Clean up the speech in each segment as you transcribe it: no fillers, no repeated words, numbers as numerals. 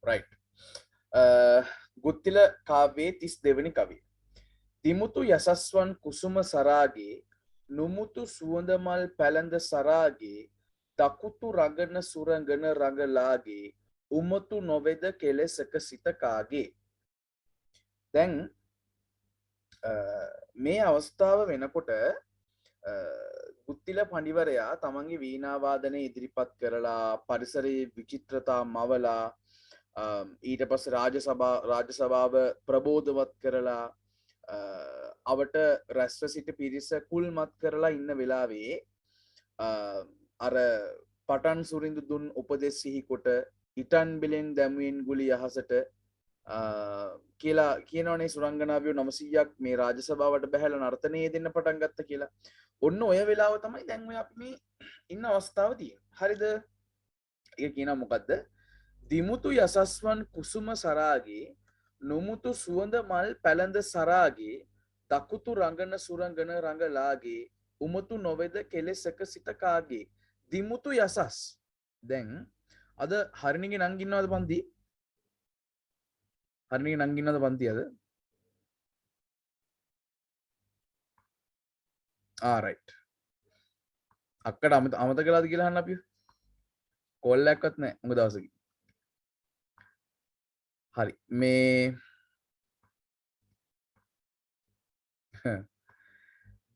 right. Guttila කාව්‍යයේ 32 වෙනි කවිය. දිමුතු යසස්වන් කුසුම සරාගේ නුමුතු සුවඳ මල් පැලඳ සරාගේ දකුතු රඟන සුරඟන රඟලාගේ උමතු නොවේද කෙලෙසක සිත කාගේ. දැන් මේ අවස්ථාව වෙනකොට ගුත්තිල පඬිවරයා තමන්ගේ වීණා වාදනය ඉදිරිපත් කරලා පරිසරයේ විචිත්‍රතා මවලා ඊට පස්සේ රාජ සභාව ප්‍රබෝධවත් කරලා අවට රැස්ව සිට පිරිස කුල්මත් කරලා ඉන්න වෙලාවේ අර පටන් සුරිඳු දුන් උපදෙස් සිහි කොට ඉටන් බිලෙන් දැමුවෙන් ගුලි යහසට කියලා කියනවනේ සුරංගනාවියෝ 900ක් මේ රාජ සභාවට බහැලා නර්තනයේ දෙන්න පටන් ගත්ත කියලා. ඔන්න ඔය වෙලාව තමයි දැන් ඔය අපි මේ ඉන්න අවස්ථාව තියෙන්නේ. හරිද? ඒක කියනවා මොකද්ද? දිමුතු යසස්වන් කුසුම සරාගේ නුමුතු සුවඳ මල් පැලඳ සරාගේ දකුතු රඟන සුරංගන රඟලාගේ උමතු නොවේද කෙලෙසක සිත කාගේ. දිමුතු යසස්. දැන් අද හරිණිගේ නංගි ඉන්නවද පන්ති? හරිණිගේ නංගි ඉන්නවද පන්ති අද? right. අක්කට අමතක කළාද කියලා අහන්න අපි. කෝල් එකක්වත් නැහැ මුග දවසකින්. හරි. මේ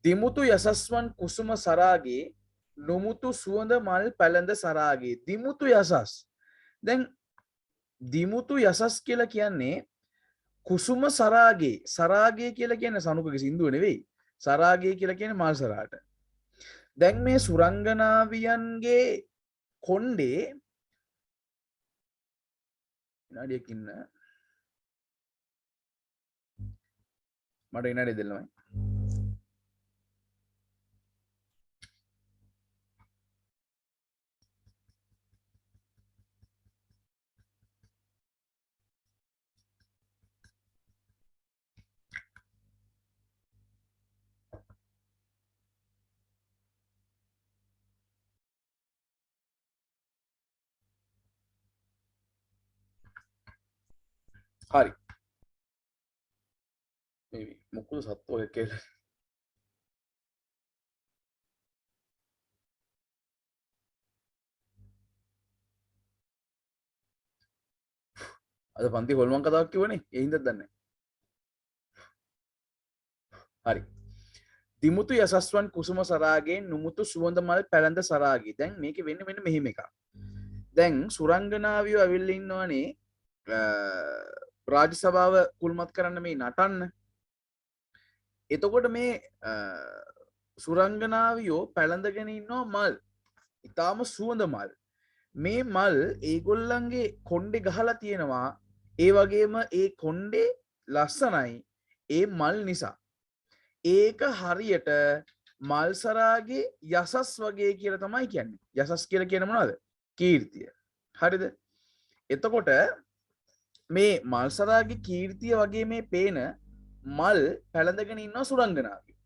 දිමුතු යසස්වන් කුසුම සරාගේ නොමුතු සුවඳ මල් පැලඳ සරාගේ දිමුතු යසස්. දැන් දිමුතු යසස් කියලා කියන්නේ කුසුම සරාගේ. සරාගේ කියලා කියන්නේ සනුකගේ සින්දුව නෙවෙයි. සරාගේ කියලා කියන්නේ මල් සරාට. දැන් මේ සුරංගනාවියන්ගේ කොණ්ඩේ විනාඩියක් ඉන්න මට විනාඩිය දෙන්නමයි. හරි. මේ මොකද සත්ව එක කියලා. අද පන්ති හොල්මන් කතාවක් කිව්වනේ. ඒ හින්දාද දන්නේ. හරි. දිමුතු යසස්වන් කුසුම සරාගේ නුමුතු සුවඳ මල් පැලඳ සරාගේ. දැන් මේකේ වෙන්නේ මෙන්න මෙහිම එකක්. දැන් සුරංගනාවියෝ ඇවිල්ලා ඉන්නවනේ රාජ්‍ය සභාව කුල්මත් කරන්න මේ නටන්න. එතකොට මේ සුරංගනාවියෝ පැළඳගෙන ඉන්නවා මල්. ඊටාම සුවඳ මල්. මේ මල් ඒගොල්ලන්ගේ කොණ්ඩේ ගහලා තියෙනවා. ඒ වගේම ඒ කොණ්ඩේ ලස්සනයි. ඒ මල් නිසා. ඒක හරියට මල්සරාගේ යසස් වගේ කියලා තමයි කියන්නේ. යසස් කියලා කියන මොනවද? කීර්තිය. හරිද? එතකොට මේ මල්සරාගේ කීර්තිය වගේ මේ පේන මල් පැළඳගෙන ඉන්නවා සුරංගනාවියෝ.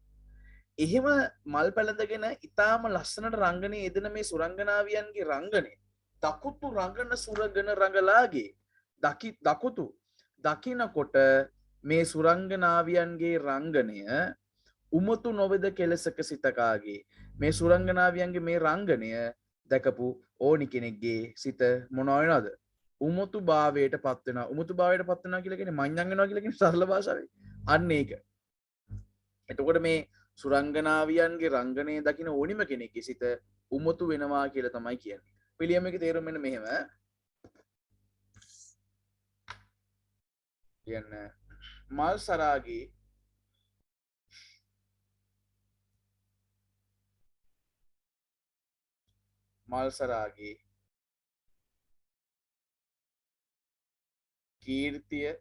එහෙම මල් පැළඳගෙන ඊටාම ලස්සනට රංගනේ යෙදෙන මේ සුරංගනාවියන්ගේ රංගනේ දකුතු රංගන සුරංගන රංගලාගේ දකුතු දකින්නකොට මේ සුරංගනාවියන්ගේ රංගනය උමතු නොවේද කෙලසක සිතකාගේ මේ සුරංගනාවියන්ගේ මේ රංගනය දැකපු ඕනි කෙනෙක්ගේ සිත මොන වෙනවද? උමතු භාවයට පත් වෙනවා. උමතු භාවයට පත් වෙනවා කියලා කියන්නේ මඤ්ඤං වෙනවා කියලා කියන්නේ සරල භාෂාවෙන්. අන්න ඒක. එතකොට මේ සුරංගනාවියන්ගේ රංගනය දකින ඕනිම කෙනෙක්ගේ සිත උමතු වෙනවා කියලා තමයි කියන්නේ. පිළියම එකේ තේරුම මෙන්න මෙහෙම. කියන්නේ මල් සරාගේ මල්සරාගේ කීර්තිය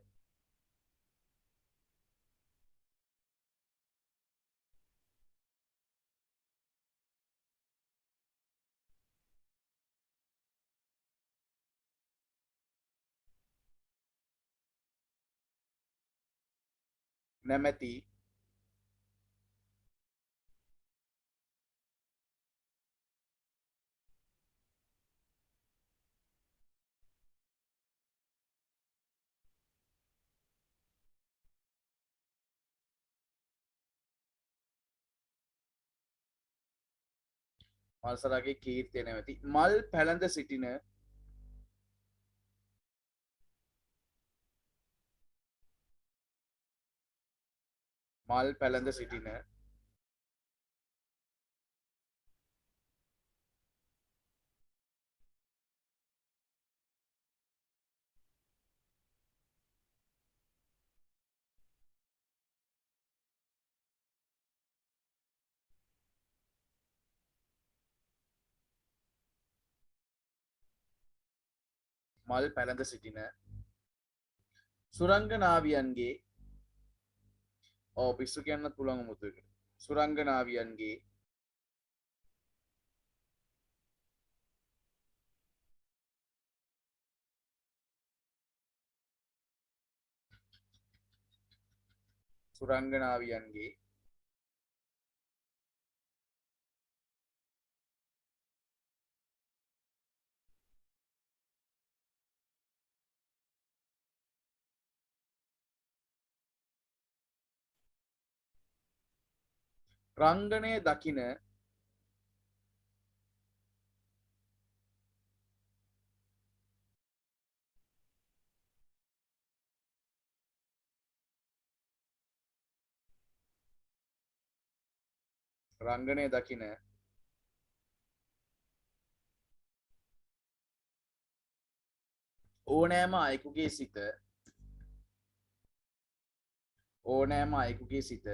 නැමැති මල්සලාගේ කීර්තිය නැමැති මල් පැළඳ සිටින මල් පැළඳ සිටින මල් පැළඳ සිටින සුරංගනාවියන්ගේ පිස්සු කියන්නත් පුළුවන් මුතුවකට සුරංගනාවියන්ගේ සුරංගනාවියන්ගේ රංගනය දකින රංගනය දකින ඕනෑම අයෙකුගේ සිත ඕනෑම අයෙකුගේ සිත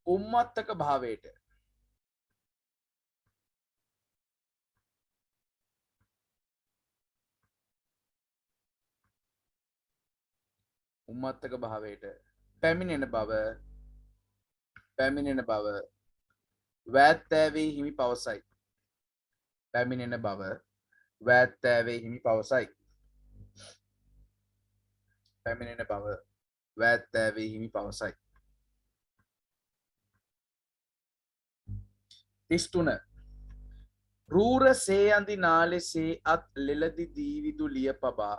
උම්මත්තක භාවයට උම්මත්තක භාවයට පැමිණෙන බව වෑත්තෑවේ හිමි පවසයි පැමිණෙන බව වෑත්තෑවේ හිමි පවසයි පැමිණෙන බව වෑත්තෑවේ හිමි පවසයි 33 රූර සේ අඳි නාලෙසේ අත් ලෙලදි දීවිදු ලිය පබා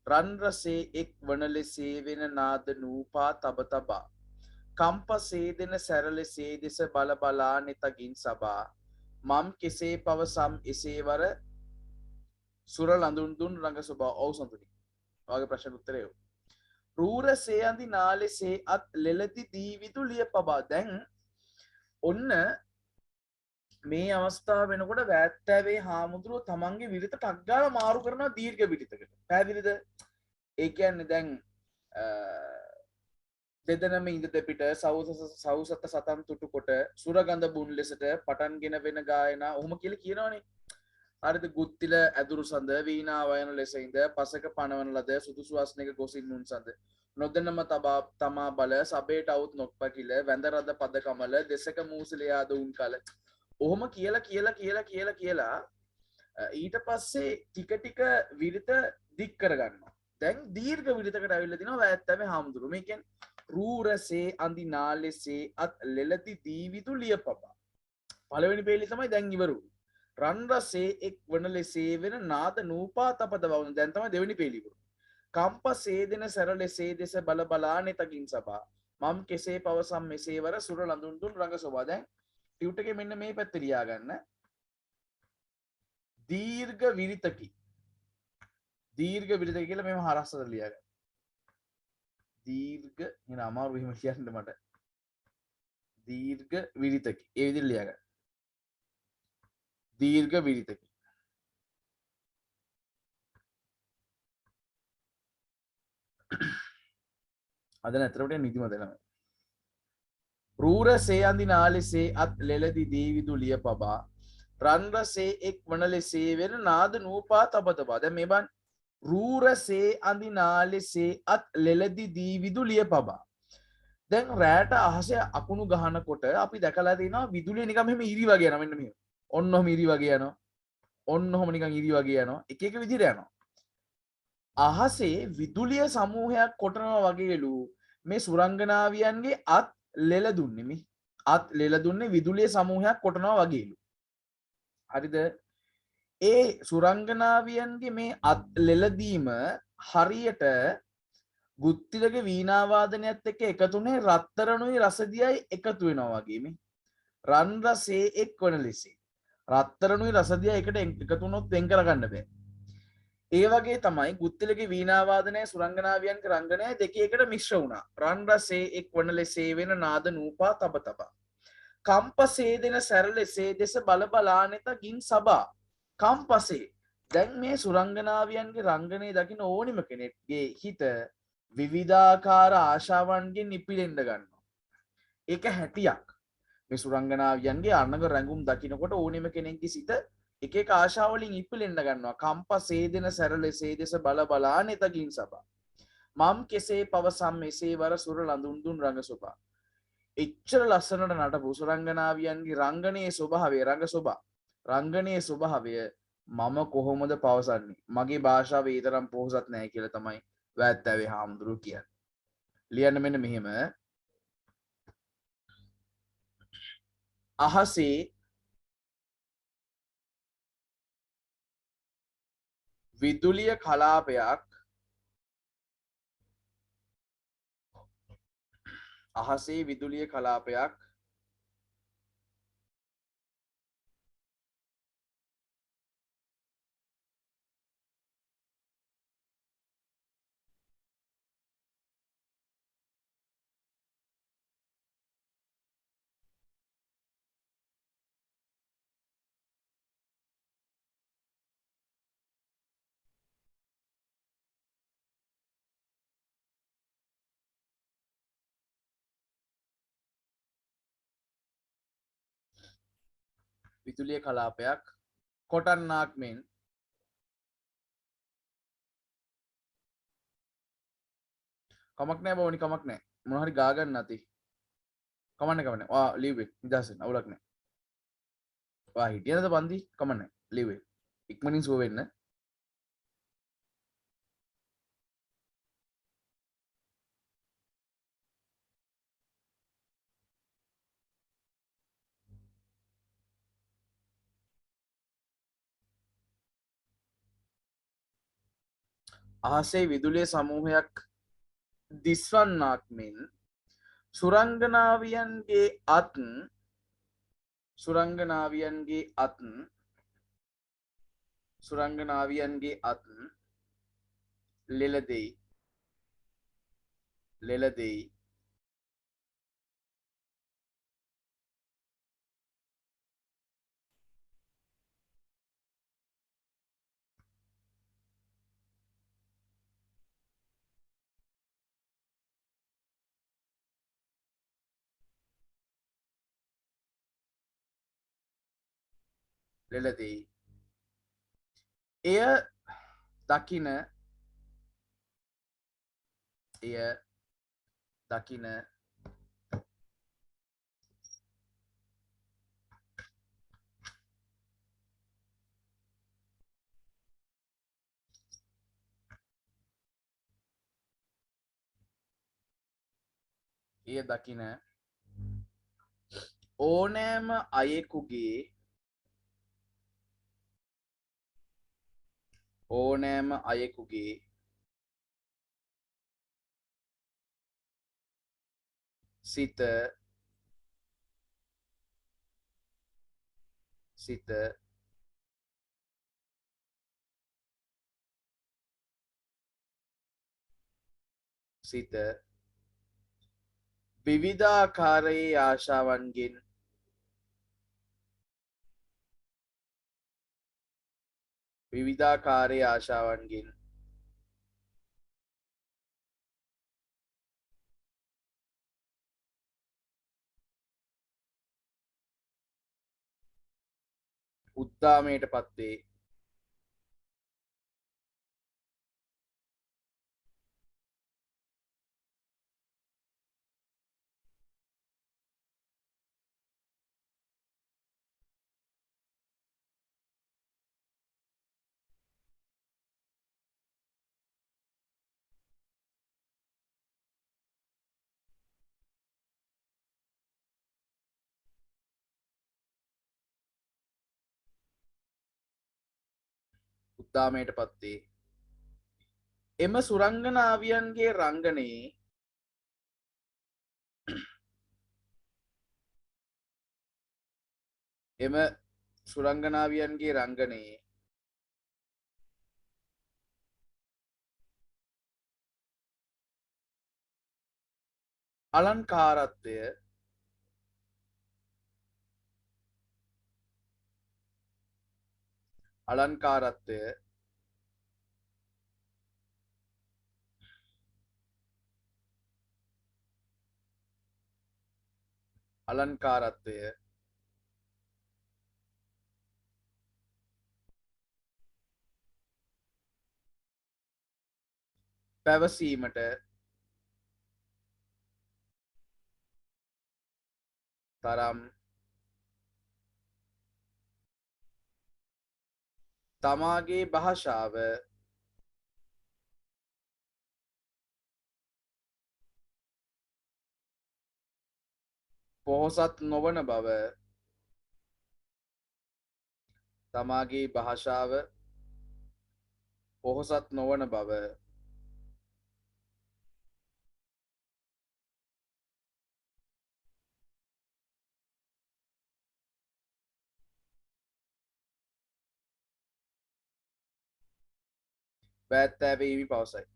රන් රසේ එක් වන ලෙසේ වෙන නාද නූපා තබ තබා කම්ප සේදෙන සැරලෙසේ දෙස බල බලා නෙතගින් සබා මම් කෙසේ පවසම් එසේවර සුර ලඳුන් දුන් රඟ සබා ඔව් සඳුනි ඔයාගේ ප්‍රශ්න උත්තරය රූර සේ අඳි නාලෙසේ අත් ලෙලදි දීවිදු ලිය පබා දැන් ඔන්න මේ අවස්ථාව වෙනකොට වෑත්තෑවේ හාමුදුරුව තමන්ගේ විරිත ටක් ගාලා මාරු කරනවා දීර්ඝ විරිතකට. පැහැදිලිද? ඒ කියන්නේ දැන් දෙදෙනම ඉඳ දෙපිට සවුසත සතන් තුටු කොට සුරගඳ බුන් ලෙසට පටන්ගෙන වෙන ගායනා ඔහොම කියලා කියනවනේ. හරිද? ගුත්තිල ඇදුරු සඳ වීණා වයන ලෙස ඉඳ පසක පනවන ලද සුදුසු අස්නක ගොසින් නුන් සඳ නොදන්නම තමා බල සබේට අවුත් නොක්පකිල වැඳ රද පද කමල දෙසක මූසලයාද උන් කල ඔහොම කියලා ඊට පස්සේ ටික ටික විරිත දික් කරගන්නවා. දැන් දීර්ඝ විරිතකට ඇවිල්ලා දිනවා වෑත්තමේ හාමුදුරුවෝ. මේ කියන්නේ රූරසේ අඳි නාලෙසේ අත් ලෙලති දීවිතු ලියපපා. පළවෙනි පේලි තමයි දැන් ඉවරු. රන් රසේ එක් වන ලෙසේ වෙන නාද නූපා තපද බවන දැන් තමයි දෙවෙනි පේලි ඉවරු. කම්ප සේදෙන සැර ලෙසේ දෙස බල බලා නෙතකින් සබා මම් කෙසේ පවසම් මෙසේවර සුර ලඳුන් දුන් රඟ සොබා. දැන් ටියුට් එකේ මෙන්න මේ පැත්ත ලියා ගන්න. දීර්ඝ විරිතකි කියලා මෙහෙම හරස්සට ලියා ගන්න. දීර්ඝ එන අමාරු එහෙම කියන්න මට. දීර්ඝ විරිතකි. ඒ විදිහට ලියා ගන්න. දීර්ඝ විරිතකි. අද නැතරට නිදිමත එනවා. රූර සේ අඳි නාලෙසේ අත් ලෙලදි දීවිදු ලිය පබා රන් රසේ එක් වන ලෙසේ වෙන නාද නූපා තබ තබා. දැන් මේ බලන්න. රූර සේ අඳි නාලෙසේ අත් ලෙලදි දීවිදු ලිය පබා. දැන් රැට අහසේ අකුණු ගහනකොට අපි දැකලා තියෙනවා විදුලිය නිකන් මෙහෙම ඉරි වගේ යනවා. මෙන්න මෙහෙම. ඔන්නෝම ඉරි වගේ යනවා. ඔන්නෝම නිකන් ඉරි වගේ යනවා. එක එක විදිහට යනවා. අහසේ විදුලිය සමූහයක් කොටනවා වගේලු මේ සුරංගනාවියන්ගේ අත් ලෙල දුන්නේ මේ අත් ලෙල දුන්නේ විදුලිය සමූහයක් කොටනවා වගේලු. හරිද? ඒ සුරංගනාවියන්ගේ මේ අත් ලෙලදීම හරියට ගුත්තිලගේ වීණා වාදනයත් එක්ක එකතුනේ රත්තරණුයි රසදියයි එකතු වෙනවා වගේ මේ රන් රසේ එක් වන ලෙසේ. රත්තරණුයි රසදිය එකට එකතු වුණොත් වෙන් කරගන්න බෑ. ඒ වගේ තමයි ගුත්තිලගේ වීණාවාදනය සුරංගනාවියන්ගේ රංගනය දෙක එකට මිශ්‍ර වුණා. රන් රසේ එක් වන ලෙසේ වෙන නාද නූපා තබ තබා. කම්පසේ දෙන සැරලෙසේ දෙස බල බලානෙත ගින් සබා. කම්පසේ දැන් මේ සුරංගනාවියන්ගේ රංගනය දකින ඕනිම කෙනෙක්ගේ හිත විවිධාකාර ආශාවන්ගෙන් නිපිලෙන්ඩ ගන්නවා. ඒක හැටියක්. මේ සුරංගනාවියන්ගේ අන්නක රැඟුම් දකිනකොට ඕනෙම කෙනෙක්ගේ සිත එක එක ආශාවලින් ඉපිලෙන්ඩ ගන්නවා. කම්පසේ දෙන සැරලෙසේ දෙස බල බලා නෙතගින් සබා. මම් කෙසේ පවසම් එසේ වර සුර ලඳුන්දුන් රඟ සොබා. එච්චර ලස්සනට නටපු සුරංගනාවියන්ගේ රංගනයේ ස්වභාවය රංගනයේ ස්වභාවය මම කොහොමද පවසන්නේ? මගේ භාෂාව ඒ තරම් පොහොසත් නැහැ කියලා තමයි වැත්තෑවේ හාමුදුරුවෝ කියන්නේ. ලියන්න මෙන්න මෙහෙම. අහසේ විදුලිය කලාපයක් අහසේ විදුලිය කලාපයක් විදුලිය කලාපයක් කොටන්නාක් මෙන් කමක් නෑ බවනි කමක් නෑ මොනවා හරි ගා ගන්න නැති කමන්න වා ලීව් ඉට් නිදහසෙන් අවුලක් නෑ වා හිටියනද පන්ති කමන්න ලීව් ඉට් ඉක්මනින් සුව වෙන්න අහසේ විදුලිය සමූහයක් දිස්වන්නාක් මෙන් සුරංගනාවියන්ගේ අත් සුරංගනාවියන්ගේ අත් ලෙලදෙයි එය දකින ඕනෑම අයෙකුගේ සිත විවිධාකාරයේ ආශාවන්ගෙන් උද්දාමයට පත්වේ. එම සුරංගනාවියන්ගේ රංගනයේ එම සුරංගනාවියන්ගේ රංගනයේ අලංකාරත්වය අලංකාරත්වය අලංකාරත්වය පැවසීමට තරම් තමාගේ භාෂාව පොහොසත් නොවන බව තමාගේ භාෂාව පොහොසත් නොවන බව බෑත්තෑවීමි පවසයි.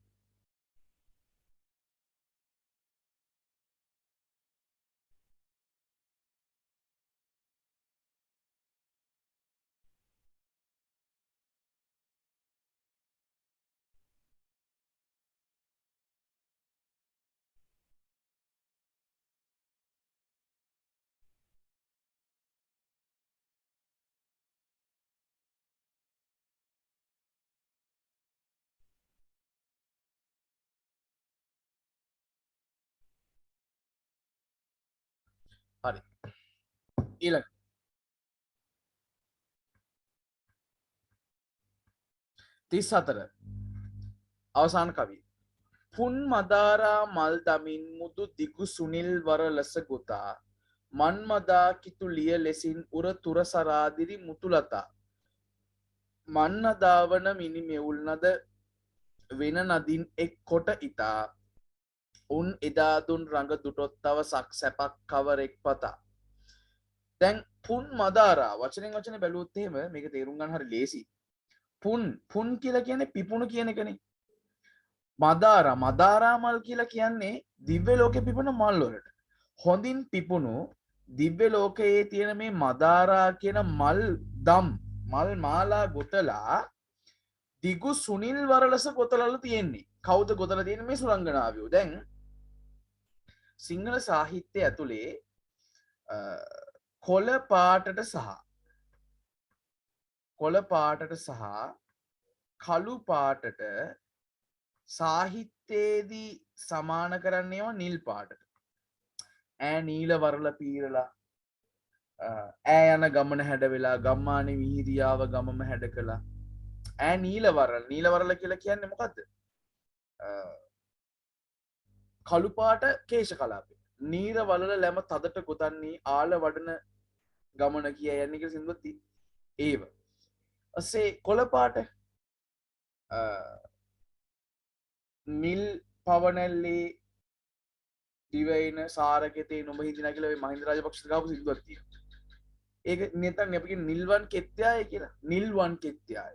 හරි. ඊළඟ 34 අවසාන කවිය. පුන් මදාරා මල් දමින් මුදු දිගු සුනිල් වර ලෙස ගොතා මන්මදා කිතුලිය ලෙසින් උර තුර සරාදිරි මුතුලතා මන්නදාවන මිනි මෙවුල් නද වෙන නදින් එක් කොට ඉතා උන් එදා දුන් රඟ දුටොත් තවසක් සැපක් කවරෙක් පතා. දැන් පුන් මදාරා වචනෙන් වචනේ බැලුවොත් එහෙම මේක තේරුම් ගන්න හරි ලේසි. පුන් කියලා කියන්නේ පිපුණු කියන එකනේ. මදාරා මල් කියලා කියන්නේ දිව්‍ය ලෝකේ පිපුණ මල් වලට. හොඳින් පිපුණු දිව්‍ය ලෝකයේ තියෙන මේ මදාරා කියන මල් දම් මල් මාලා ගොතලා දිගු සුනිල් වරලස ගොතලලා තියෙන්නේ. කවුද ගොතලා තියෙන්නේ? මේ සුරංගනාවියෝ. දැන් සිංහල සාහිත්‍ය ඇතුලේ කොළ පාටට සහ කළු පාටට සාහිත්‍යයේදී සමාන කරන්නේ ඒවා නිල් පාටට. ඈ නීල වරල පීරලා ඈ යන ගමන හැඩ වෙලා ගම්මානේ මිහිරියාව ගමම හැඩ කළා. ඈ නීල වරල කියලා කියන්නේ මොකද්ද? කළු පාට කේශ කලාපය. නීර වලල ලැම තදට ගොතන්නේ ආල වඩන ගමන කිය යන්නේ කියලා සින්දුවක් තියෙනවා. ඒව. ඊසේ කොළ පාට නිල් පවනැල්ලේ දිවයින සාරකෙතේ නොඹ හිඳිනා කියලා මේ මහින්ද රාජපක්ෂ ගාපු සින්දුවක් තියෙනවා. ඒක නැත්නම් අපි කියන නිල්වන් කෙත්යාය කියලා. නිල්වන් කෙත්යාය.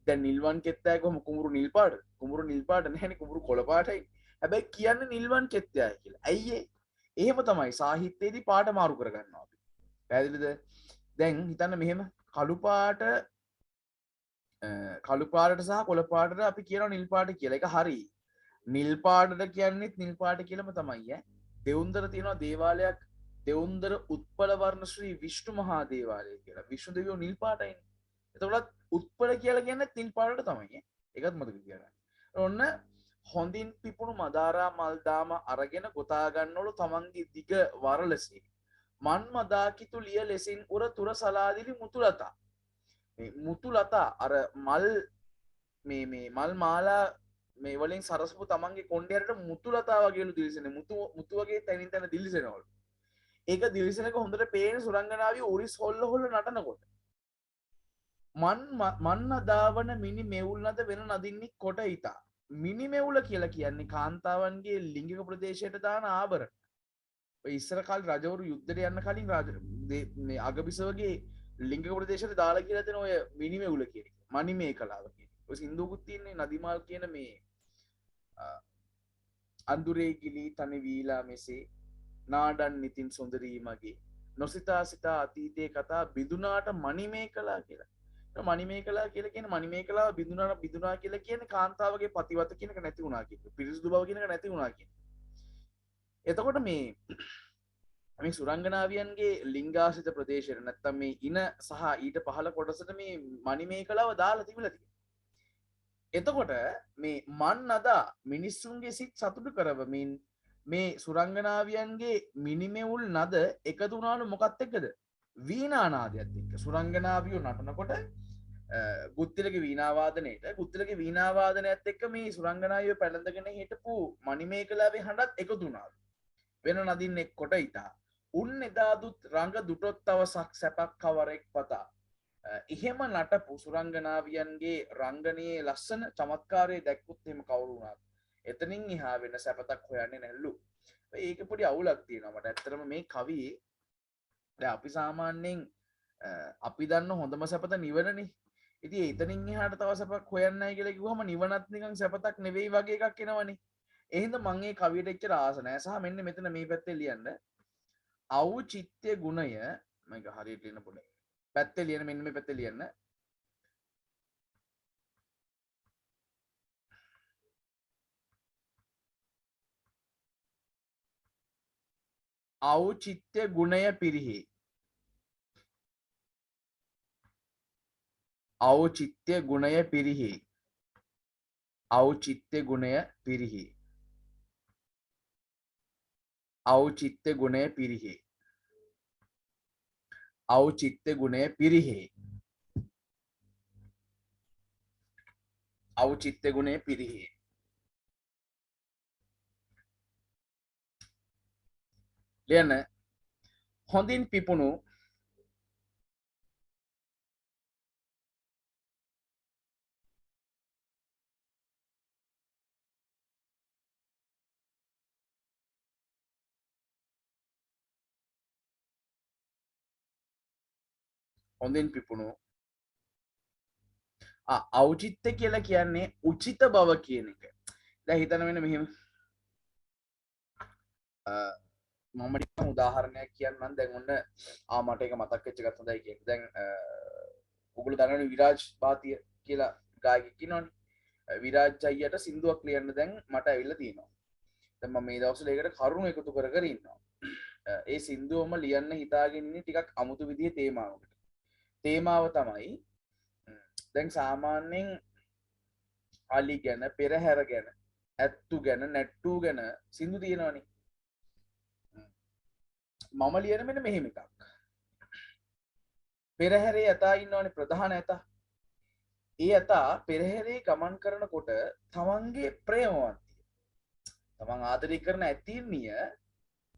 දැන් නිල්වන් කෙත්යාය කොහොම කුඹුරු නිල් පාට? කුඹුරු නිල් පාට නැහැනේ කුඹුරු කොළ පාටයි. හැබැයි කියන්නේ නිල්වන් කෙත්යාය කියලා. ඇයි ඒ? එහෙම තමයි සාහිත්‍යයේදී පාට මාරු කරගන්නවා අපි. පැහැදිලිද? දැන් හිතන්න මෙහෙම කළු පාටට සහ කොළ පාටට අපි කියනවා නිල් පාට කියලා. ඒක හරි. නිල් පාටට කියන්නේත් නිල් පාට කියලාම තමයි ඈ. දෙවුන්දර තියෙනවා දේවාලයක් දෙවුන්දර උත්පල වර්ණ ශ්‍රී විෂ්ණු මහා දේවාලය කියලා. විෂ්ණු දෙවියෝ නිල් පාටයිනේ. එතකොට උත්පල කියලා කියන්නේ නිල් පාටට තමයි ඈ. ඒකත් මතක තියාගන්න. ඔන්න හොඳින් පිපුණු මදාරා මල් දාම අරගෙන ගොතා ගන්නවලු තමන්ගේ දිග වරලසේ. මන්මදා කිතුලිය ලෙසින් උර තුර සලාදිලි මුතුලතා. මේ මුතුලතා අර මල් මේ මල් මාලා මේ වලින් සරසපු තමන්ගේ කොණ්ඩයට මුතුලතා වගේලු දිලිසෙන මුතු වගේ තැනින් තැන දිලිසෙනවලු. ඒක දිලිසෙනක හොඳට පේන සුරංගනාවිය උරිස් හොල්ල නටනකොට. මන්න දාවන මිනි මෙවුල් නද වෙන නදින්නේ කොට ඉතා. මිනි මෙවුල කියලා කියන්නේ කාන්තාවන්ගේ ලිංගික ප්‍රදේශයට දාන ආභරණ. ඔය ඉස්සර කාලේ රජවරු යුද්ධයට යන්න කලින් මේ අගබිසවගේ ලිංග ප්‍රදේශයට දාලා කියලා දෙන ඔය මිනිමෙවුල කියන එක. මණිමේ කලාව කියන එක. ඔය සින්දුවකුත් තියෙන්නේ නදිමාල් කියන මේ අඳුරේ ගිලී තනි වීලා මෙසේ නාඩන් නිතින් සොඳරී මගේ නොසිතා සිතා අතීතයේ කතා බිඳුනාට මණිමේ කලා කියලා. මණිමේ කලා කියලා කියන මණිමේ කලාව බිඳුනාට බිඳුනා කියලා කියන්නේ කාන්තාවගේ පතිවත කියන එක නැති වුණා කියන එක. පිරිසුදු බව කියන එක නැති වුණා කියන එක. එතකොට මේ සුරංගනාවියන්ගේ ලිංගාසිත ප්‍රදේශයට නැත්තම් මේ ඉන සහ ඊට පහළ කොටසට මේ මණිමේ කලාව දාලා තිබිලා තියෙනවා. එතකොට මේ මන් අදා මිනිස්සුන්ගේ සිත් සතුටු කරවමින් මේ සුරංගනාවියන්ගේ මිනිමෙවුල් නද එකතු වුණාලු මොකත් එක්කද? වීණානාදයත් එක්ක. සුරංගනාවියෝ නටනකොට ගුත්තිලගේ වීණාවාදනයේට ගුත්තිලගේ වීණාවාදනයත් එක්ක මේ සුරංගනාවියෝ පැලඳගෙන හිටපු මණිමේ කලාවේ හඬත් එකතු වුණාලු. වෙන නදින්නෙක් කොට ඉතා උන් එදාදුත් රඟ දුටොත් තවසක් සැපක් කවරෙක් පතා එහෙම නටපු සුරංගනාවියන්ගේ රංගනයේ ලස්සන චමත්කාරයේ දැක්කුත් එහෙම කවුරු වුණත් එතනින් එහා වෙන සැපතක් හොයන්නේ නැල්ලු. ඒක පොඩි අවුලක් තියෙනවා මට. ඇත්තටම මේ කවියේ දැන් අපි සාමාන්‍යයෙන් අපි දන්න හොඳම සැපත නිවනනේ. ඉතින් එතනින් එහාට තව සැපක් හොයන්නයි කියලා කිව්වම නිවනත් නිකන් සැපතක් නෙවෙයි වගේ එකක් එනවනේ. එහෙනම් මම මේ කවියට එච්චර ආස නැහැ. සහ මෙන්න මෙතන මේ පැත්තේ ලියන්න ඖචිත්‍ය ගුණය මේක හරියට ලියන්න පොඩ්ඩක්. පැත්තේ ලියන්න මෙන්න මේ පැත්තේ ලියන්න. ඖචිත්‍ය ගුණය පිරිහි. ඖචිත්‍ය ගුණය පිරිහි. ඖචිත්‍ය ගුණය පිරිහි. ඖචිත්‍ය ගුණය පිරිහි. ඖචිත්‍ය ගුණය පිරිහි. ඖචිත්‍ය ගුණය පිරිහි. ලියන්න හොඳින් පිපුණු හොඳින් පිපුණු ඖචිත්‍ය කියලා කියන්නේ උචිත බව කියන එක. දැන් හිතන්න වෙන මෙහෙම මම නිකන් උදාහරණයක් කියන්නම්. දැන් ඔන්න මට ඒක මතක් වෙච්ච එකක් හොඳයි කියන්නේ. දැන් ඔගොල්ලෝ දන්නවනේ විරාජ් බාතිය කියලා ගායකයෙක් ඉන්නවනේ. විරාජ් අයියට සින්දුවක් ලියන්න දැන් මට ඇවිල්ලා තියෙනවා. දැන් මම මේ දවස්වල ඒකට කරුණු එකතු කර කර ඉන්නවා. ඒ සින්දුවම ලියන්න හිතාගෙන ඉන්නේ ටිකක් අමුතු විදිහේ තේමාවකට. තේමාව තමයි දැන් සාමාන්‍යයෙන් අලි ගැන, පෙරහැර ගැන, ඇත්තු ගැන, නැට්ටු ගැන සින්දු තියෙනවනේ. මම ලියන මෙන්න මෙහෙම එකක්. පෙරහැරේ ඇතා ඉන්නවනේ ප්‍රධාන ඇතා. ඒ ඇතා පෙරහැරේ ගමන් කරනකොට තමන්ගේ ප්‍රේමවන්තිය, තමන් ආදරය කරන ඇතින්නිය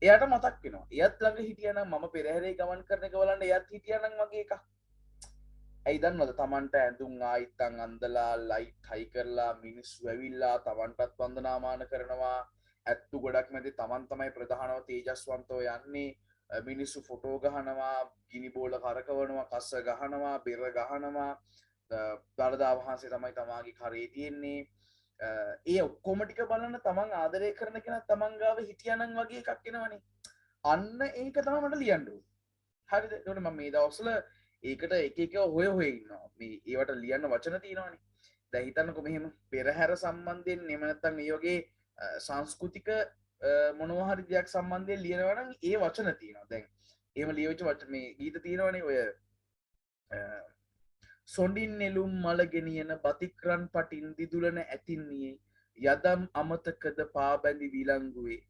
එයාට මතක් වෙනවා. එයත් ළඟ හිටියනම් මම පෙරහැරේ ගමන් කරන එක බලන්න එයත් හිටියනම් වගේ එකක්. ඇයි දන්නවද තමන්ට ඇඳුම් ආයිත්තන් අන්දලා ලයිට් හයි කරලා මිනිස්සු ඇවිල්ලා තමන්ටත් වන්දනාමාන කරනවා. ඇත්තු ගොඩක් මැද තමන් තමයි ප්‍රධානව තේජස්වන්තව යන්නේ. මිනිස්සු ෆොටෝ ගහනවා, ගිනි බෝල කරකවනවා, කස්ස ගහනවා, බෙර ගහනවා. දළදා වහන්සේ තමයි තමාගේ කරේ තියෙන්නේ. ඒ ඔක්කොම ටික බලන්න තමන් ආදරය කරන කෙනා තමන් ගාව හිටියනම් වගේ එකක් එනවනේ. අන්න ඒක තමයි මට ලියන්න ඕනේ. හරිද? ඒකට මම මේ දවස්වල ඒකට එක එක හොය හොය ඉන්නවා. මේ ඒවට ලියන්න වචන තියෙනවනේ. දැන් හිතන්නකෝ මෙහෙම පෙරහැර සම්බන්ධයෙන් නෙම නැත්තම් මේ වගේ සංස්කෘතික මොනවා හරි දෙයක් සම්බන්ධයෙන් ලියනවා නම් ඒ වචන තියෙනවා. දැන් එහෙම ලියවිච්ච වචන මේ ගීත තියෙනවනේ ඔය සොඩින් නෙළුම් මල ගෙනියන බතික්රන් පටින් දිදුලන ඇතින්නියේ යදම් අමතකද පාබැඳි විලංගුවේ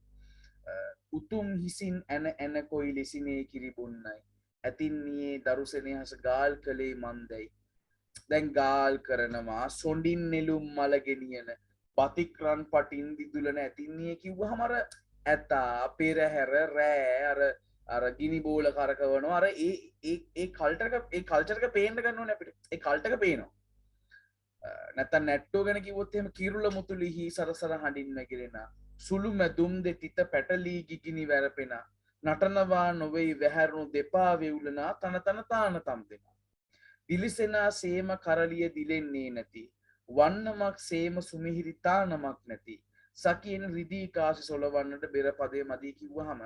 උතුම් හිසින් ඇන ඇන කොයි ලෙසිනේ කිරිබොන්නයි ඇතින්නියේ දරුසෙනහස ගාල් කළේ මන්දැයි. දැන් ගාල් කරනවා සොඩින් නෙළුම් මල ගෙනියන බතික්රන් පටින් දිදුලන ඇතින්නිය කිව්වහම අර ඇතා පෙරහැර රෑ අර ගිනි බෝල කරකවනවා. අර ඒ කල්චර් එක පේන්න ගන්න ඕනේ අපිට. ඒ කල්ට් එක පේනවා. නැත්තම් නැට්ටෝ ගැන කිව්වොත් එහෙම කිරුළ මුතුලිහි සරසර හඬින් නැගිරෙන සුළු මැදුම් දෙතිත පැටලී ගිගිනි වැරපෙන නටනවා නොවෙයි වැහැරුණු දෙපා වෙවුලනා තන තන තාන තම් දෙනා. දිලිසෙනා සේම කරලිය දිලෙන්නේ නැති. වන්නමක් සේම සුමිහිරි තානමක් නැති. සකියෙන් රිදී කාසි සොලවන්නට බෙර පදේ මදී කිව්වහම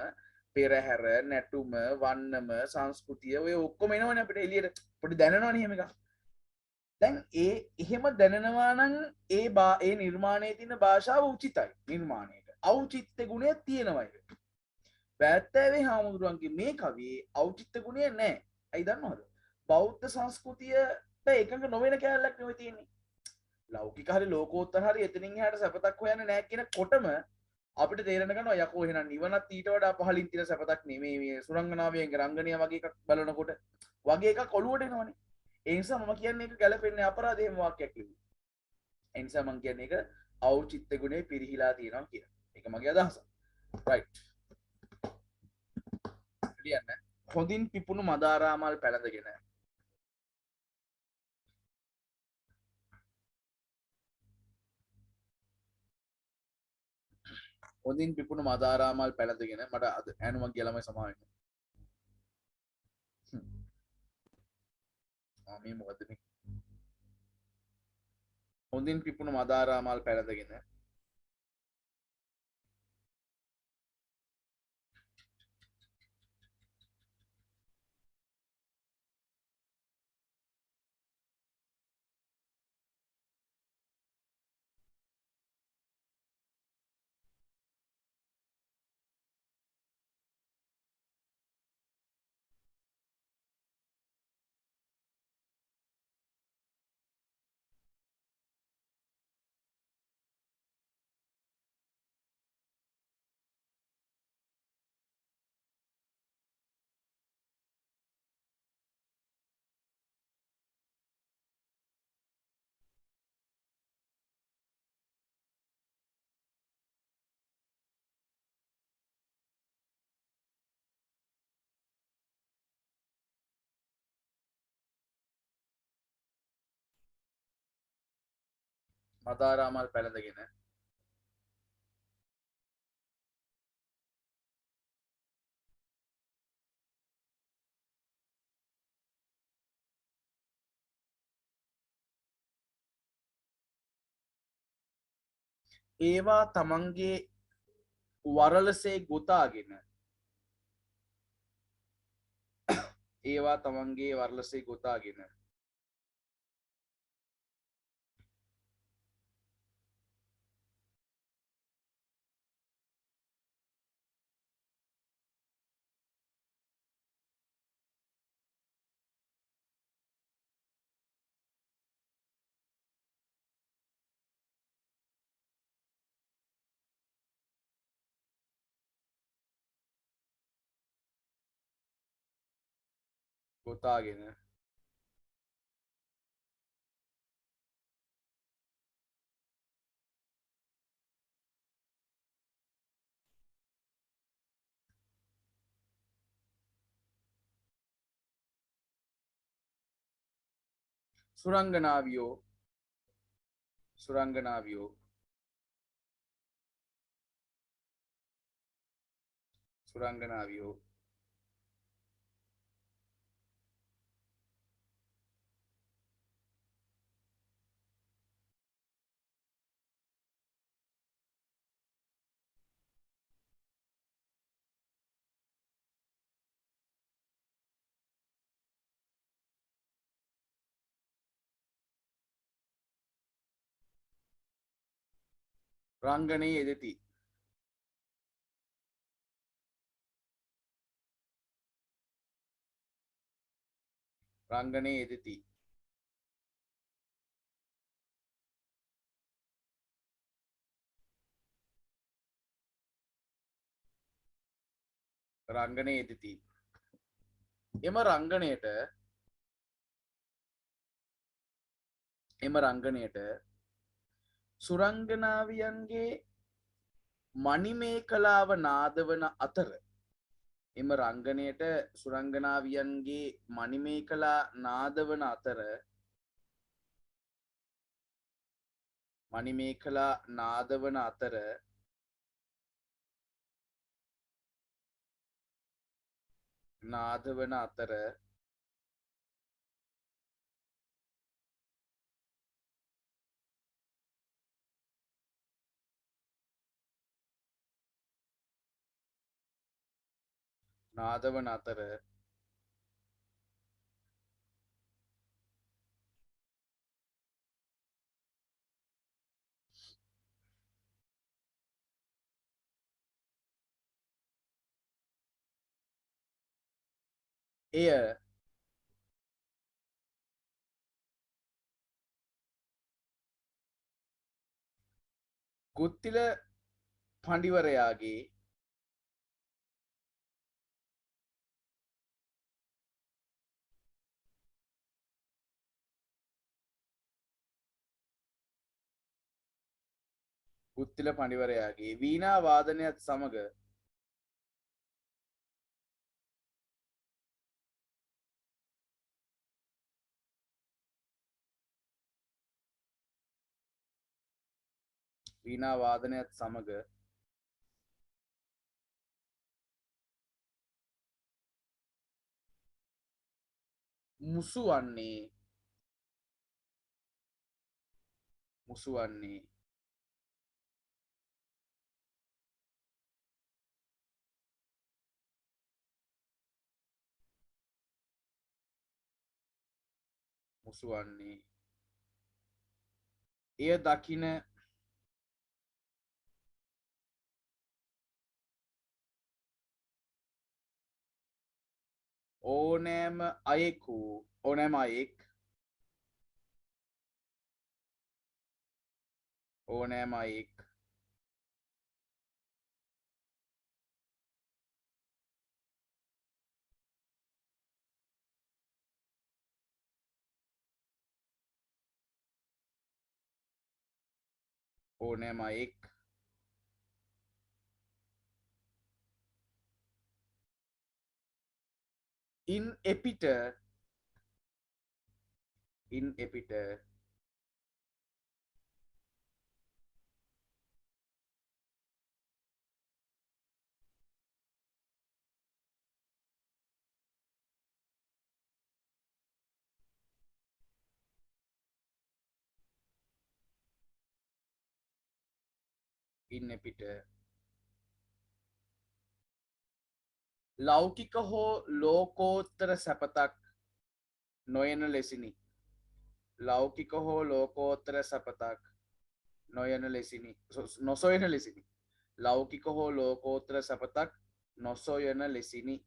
පෙරහැර නැටුම වන්නම සංස්කෘතිය ඔය ඔක්කොම එනවනේ අපිට එළියට පොඩි දැනනවනේ එහෙම එකක්. දැන් ඒ එහෙම දැනනවා නම් ඒ නිර්මාණයේ තියෙන භාෂාව උචිතයි නිර්මාණයට. ඖචිත්‍ය ගුණය තියෙනවා ඒක. බෑත්තෑවේ හාමුදුරුවන්ගේ මේ කවියේ ඖචිත්‍ය ගුණය නැහැ. ඇයි දන්නවද? බෞද්ධ සංස්කෘතියට එකඟ නොවන කැලලක් නෙවෙයි තියෙන්නේ. ලෞකික හරි ලෝකෝත්තර හරි එතනින් එහාට සැපතක් හොයන්නේ නැහැ කියන කොටම අපිට තේරෙන ගන්නවා යකෝ එහෙනම් නිවනත් ඊට වඩා පහළින් තියෙන සැපතක් නෙමෙයි මේ සුරංගනාවේ රංගනීය වගේ එකක් බලනකොට වගේ එකක් ඔළුවට එනවනේ. ඒ නිසා මම කියන්නේ ඒක ගැලපෙන්නේ අපරාධේම වාක්‍යයක් ලිව්වා. ඒ නිසා මම කියන්නේ ඒක ඖචිත්‍ය ගුණේ පිරිහිලා තියෙනවා කියලා. ඒක මගේ අදහස. රයිට්. ලියන්න. හොඳින් පිපුණු මදාරාමල් පැලඳගෙන හොඳින් පිපුණු මදාරාමල් පැලඳගෙන මට අද ඈනුමක් කියලා ළමයි සමාව වෙන්න. මේ මොකද මේ? හොඳින් පිපුණු මදාරාමල් පැලඳගෙන මදාරාමල් පැලඳගෙන ඒවා තමන්ගේ වරලසේ ගොතාගෙන ඒවා තමන්ගේ වරලසේ ගොතාගෙන ගොතාගෙන සුරංගනාවියෝ සුරංගනාවියෝ සුරංගනාවියෝ රංගනයේ යෙදෙති. රංගනයේ යෙදෙති. රංගනයේ යෙදෙති. එම රංගනයට සුරංගනාවියන්ගේ මණිමේකලාව නාදවන අතර එම රංගනයට සුරංගනාවියන්ගේ මණිමේකලා නාදවන අතර මණිමේකලා නාදවන අතර නාද වන අතර නාද වන අතර එය ගුත්තිල පඬිවරයාගේ ගුත්තිල පඬිවරයාගේ වීණා වාදනයත් සමග වීණා වාදනයත් සමග මුසු වන්නේ එය දකින ඕනෑම අයෙක් ඉන් එපිට ලෞකික හෝ ලෝකෝත්තර සැපතක් නොයන ලෙසිනි. ලෞකික හෝ ලෝකෝත්තර සැපතක් නොසොයන ලෙසිනි. ලෞකික හෝ ලෝකෝත්තර සැපතක් නොසොයන ලෙසිනි.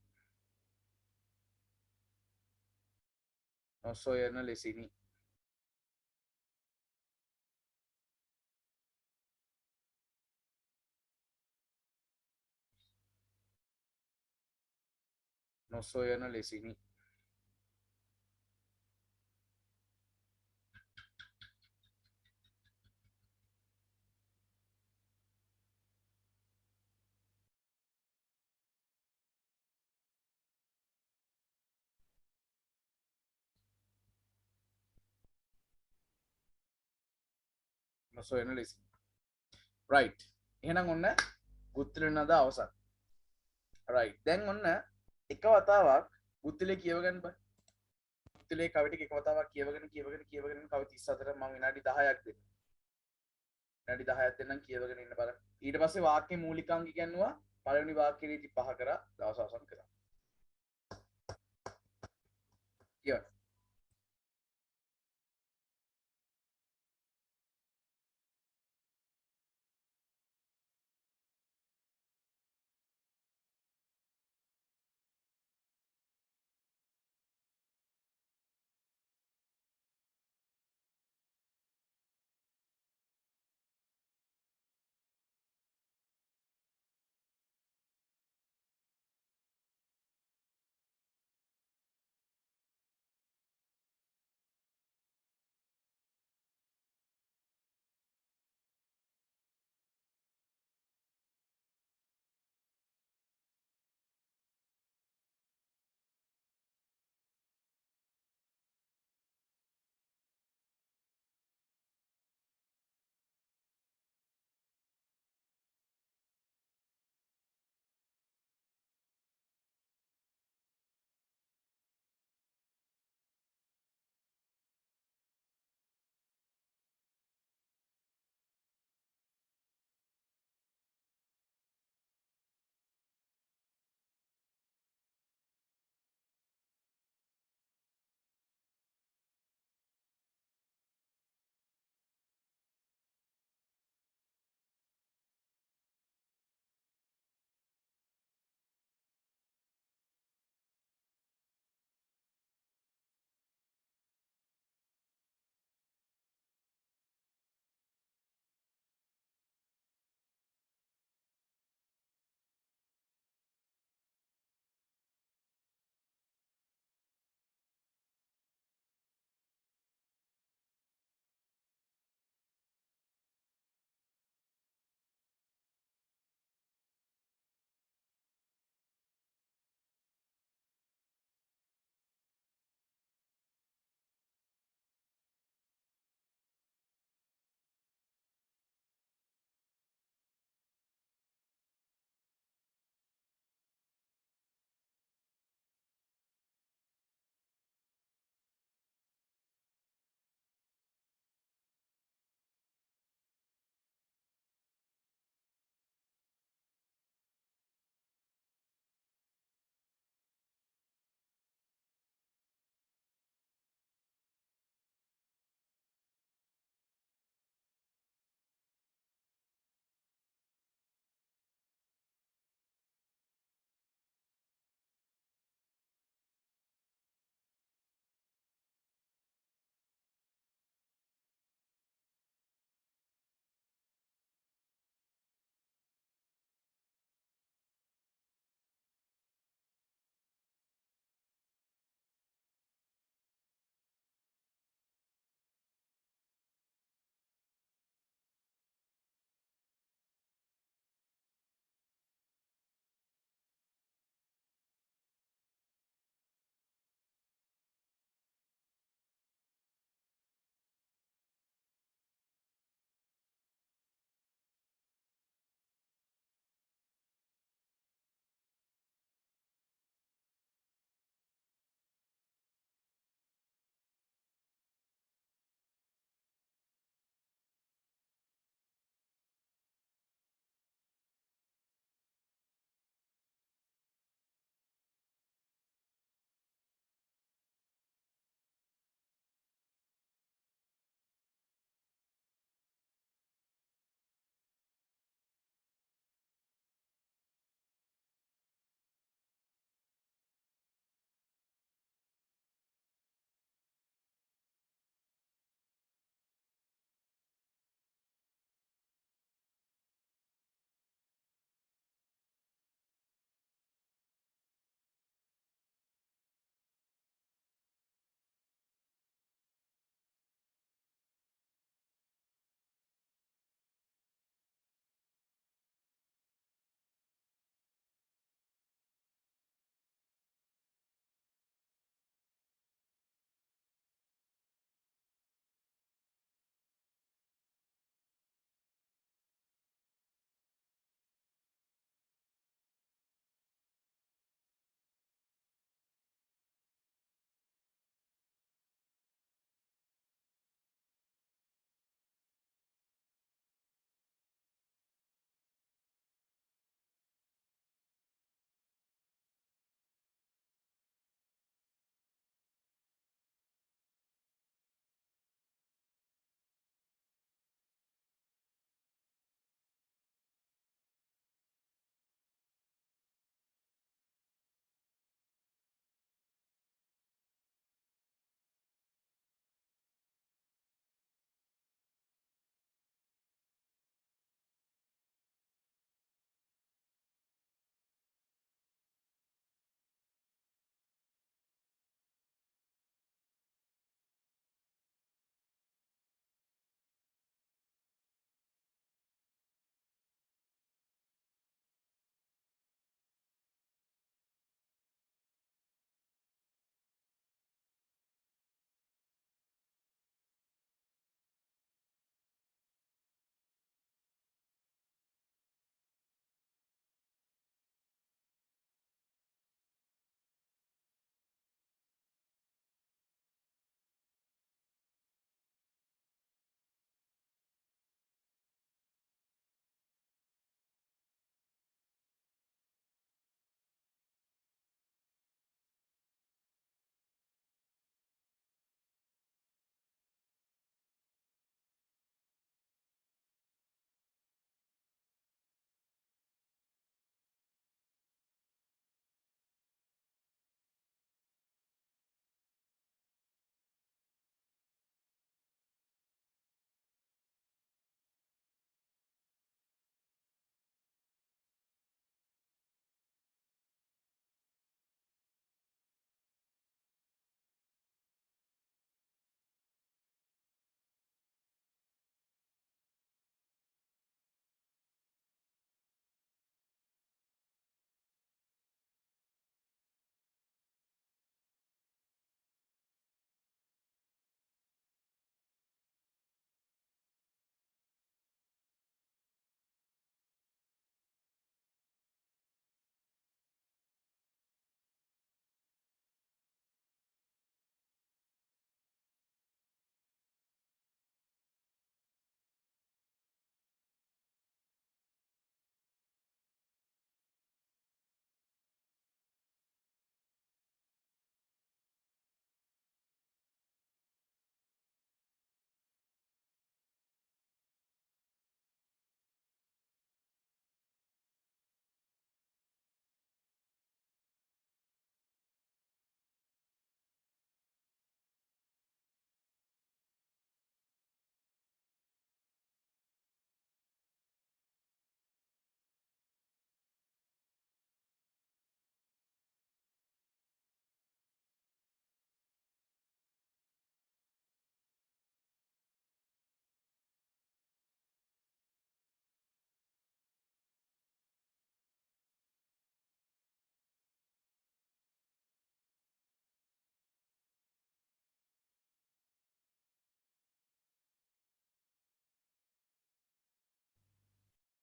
රයිට්. එහෙනම් ඔන්න ගුත්තිල නද අවසන්. රයිට්. දැන් ඔන්න එක වතාවක් ගුත්තිලේ කියවගන්න බෑ. ගුත්තිලේ කවි ටික එක වතාවක් කියවගෙන කවි 34 මම විනාඩි 10ක් දෙන්න. විනාඩි 10ක් දෙන්නම් කියවගෙන ඉන්න බලන්න. ඊට පස්සේ වාක්‍ය මූලිකාංග ඉගෙනුවා. පළවෙනි වාක්‍ය රීති 5 කරා. දවස් අවසන් කරා. කියවන්න.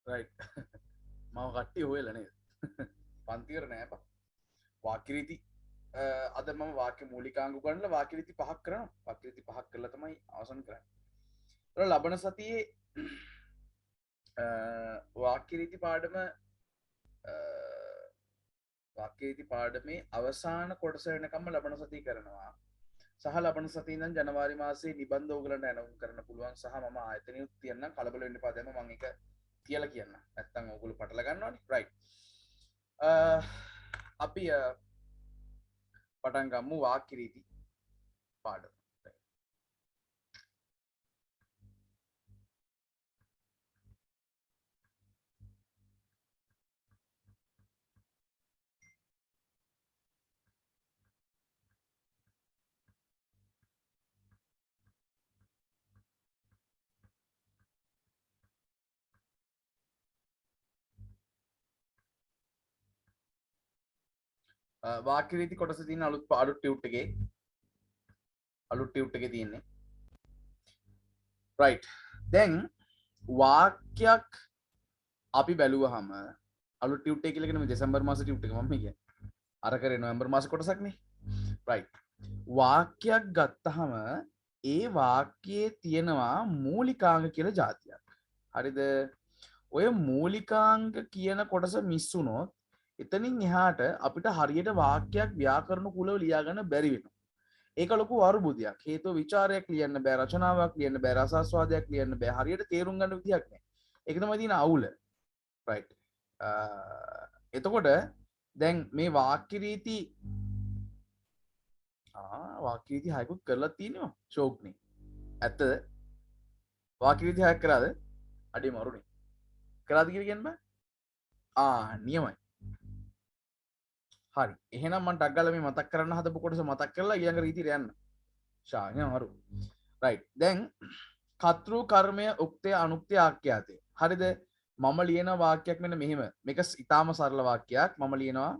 රයිට් මම කට්ටිය හොයලා නේද පන්තිවර නෑ බා වාක්‍යරීති අද මම වාක්‍ය මූලිකාංග ගන්නලා වාක්‍යරීති පහක් කරනවා වාක්‍යරීති පහක් කරලා තමයි අවසන් කරන්නේ ඒතර ලබන සතියේ වාක්‍යරීති පාඩම වාක්‍යරීති පාඩමේ අවසාන කොටස වෙනකම්ම ලබන සතිය කරනවා සහ ලබන සතියේ ඉඳන් ජනවාරි මාසයේ නිබන්ධ ඕගලන්ට ඇනවුම් කරන්න පුළුවන් සහ මම ආයතනියුත් තියන්නම් කලබල වෙන්න එපා දැන් මම ඒක කියලා කියන්න නැත්තම් ඕගොල්ලෝ පටල ගන්නවනේ රයිට් අපි පටන් ගමු වාක්‍යරීති පාඩම වාක්‍යරීති කොටස තියෙන අලුත් ටියුට් එකේ තියෙන්නේ රයිට් දැන් වාක්‍යයක් අපි බැලුවහම අලුත් ටියුට් එක කියලා කියන මේ දෙසැම්බර් මාස ටියුට් එක මම කියන්නේ අර කරේ නොවැම්බර් මාස කොටසක් නේ රයිට් වාක්‍යයක් ගත්තහම ඒ වාක්‍යයේ තියෙනවා මූලිකාංග කියලා જાතියක් හරිද ඔය මූලිකාංග කියන කොටස මිස් වුණොත් එතනින් එහාට අපිට හරියට වාක්‍යයක් ව්‍යාකරණ කුලව ලියා ගන්න බැරි වෙනවා. ඒක ලොකු අරුබුදයක්. හේතුව විචාරයක් ලියන්න බෑ, රචනාවක් ලියන්න බෑ, රසාස්වාදයක් ලියන්න බෑ. හරියට තේරුම් ගන්න විදියක් නෑ. ඒක තමයි තියෙන අවුල. right. එතකොට දැන් මේ වාක්‍ය රීති වාක්‍ය රීති හයකුත් කරලා තියෙනවා ෂෝක්නේ. ඇත්තද? වාක්‍ය රීති හයක් කරාද? අඩේ මරුනේ. කරාද කියලා කියන්න බෑ. නියමයි. හරි එහෙනම් මම ටක් ගාලා මේ මතක් කරන්න හදපු කොටස මතක් කරලා ඊළඟ රීතියට යන්න. ෂාගෙන හරු. රයිට්. දැන් කතෘ කර්මය උක්තය අනුක්තය ආඛ්‍යාතය. හරිද? මම ලියන වාක්‍යයක් මෙන්න මෙහෙම. මේක ඊටාම සරල වාක්‍යයක්. මම ලියනවා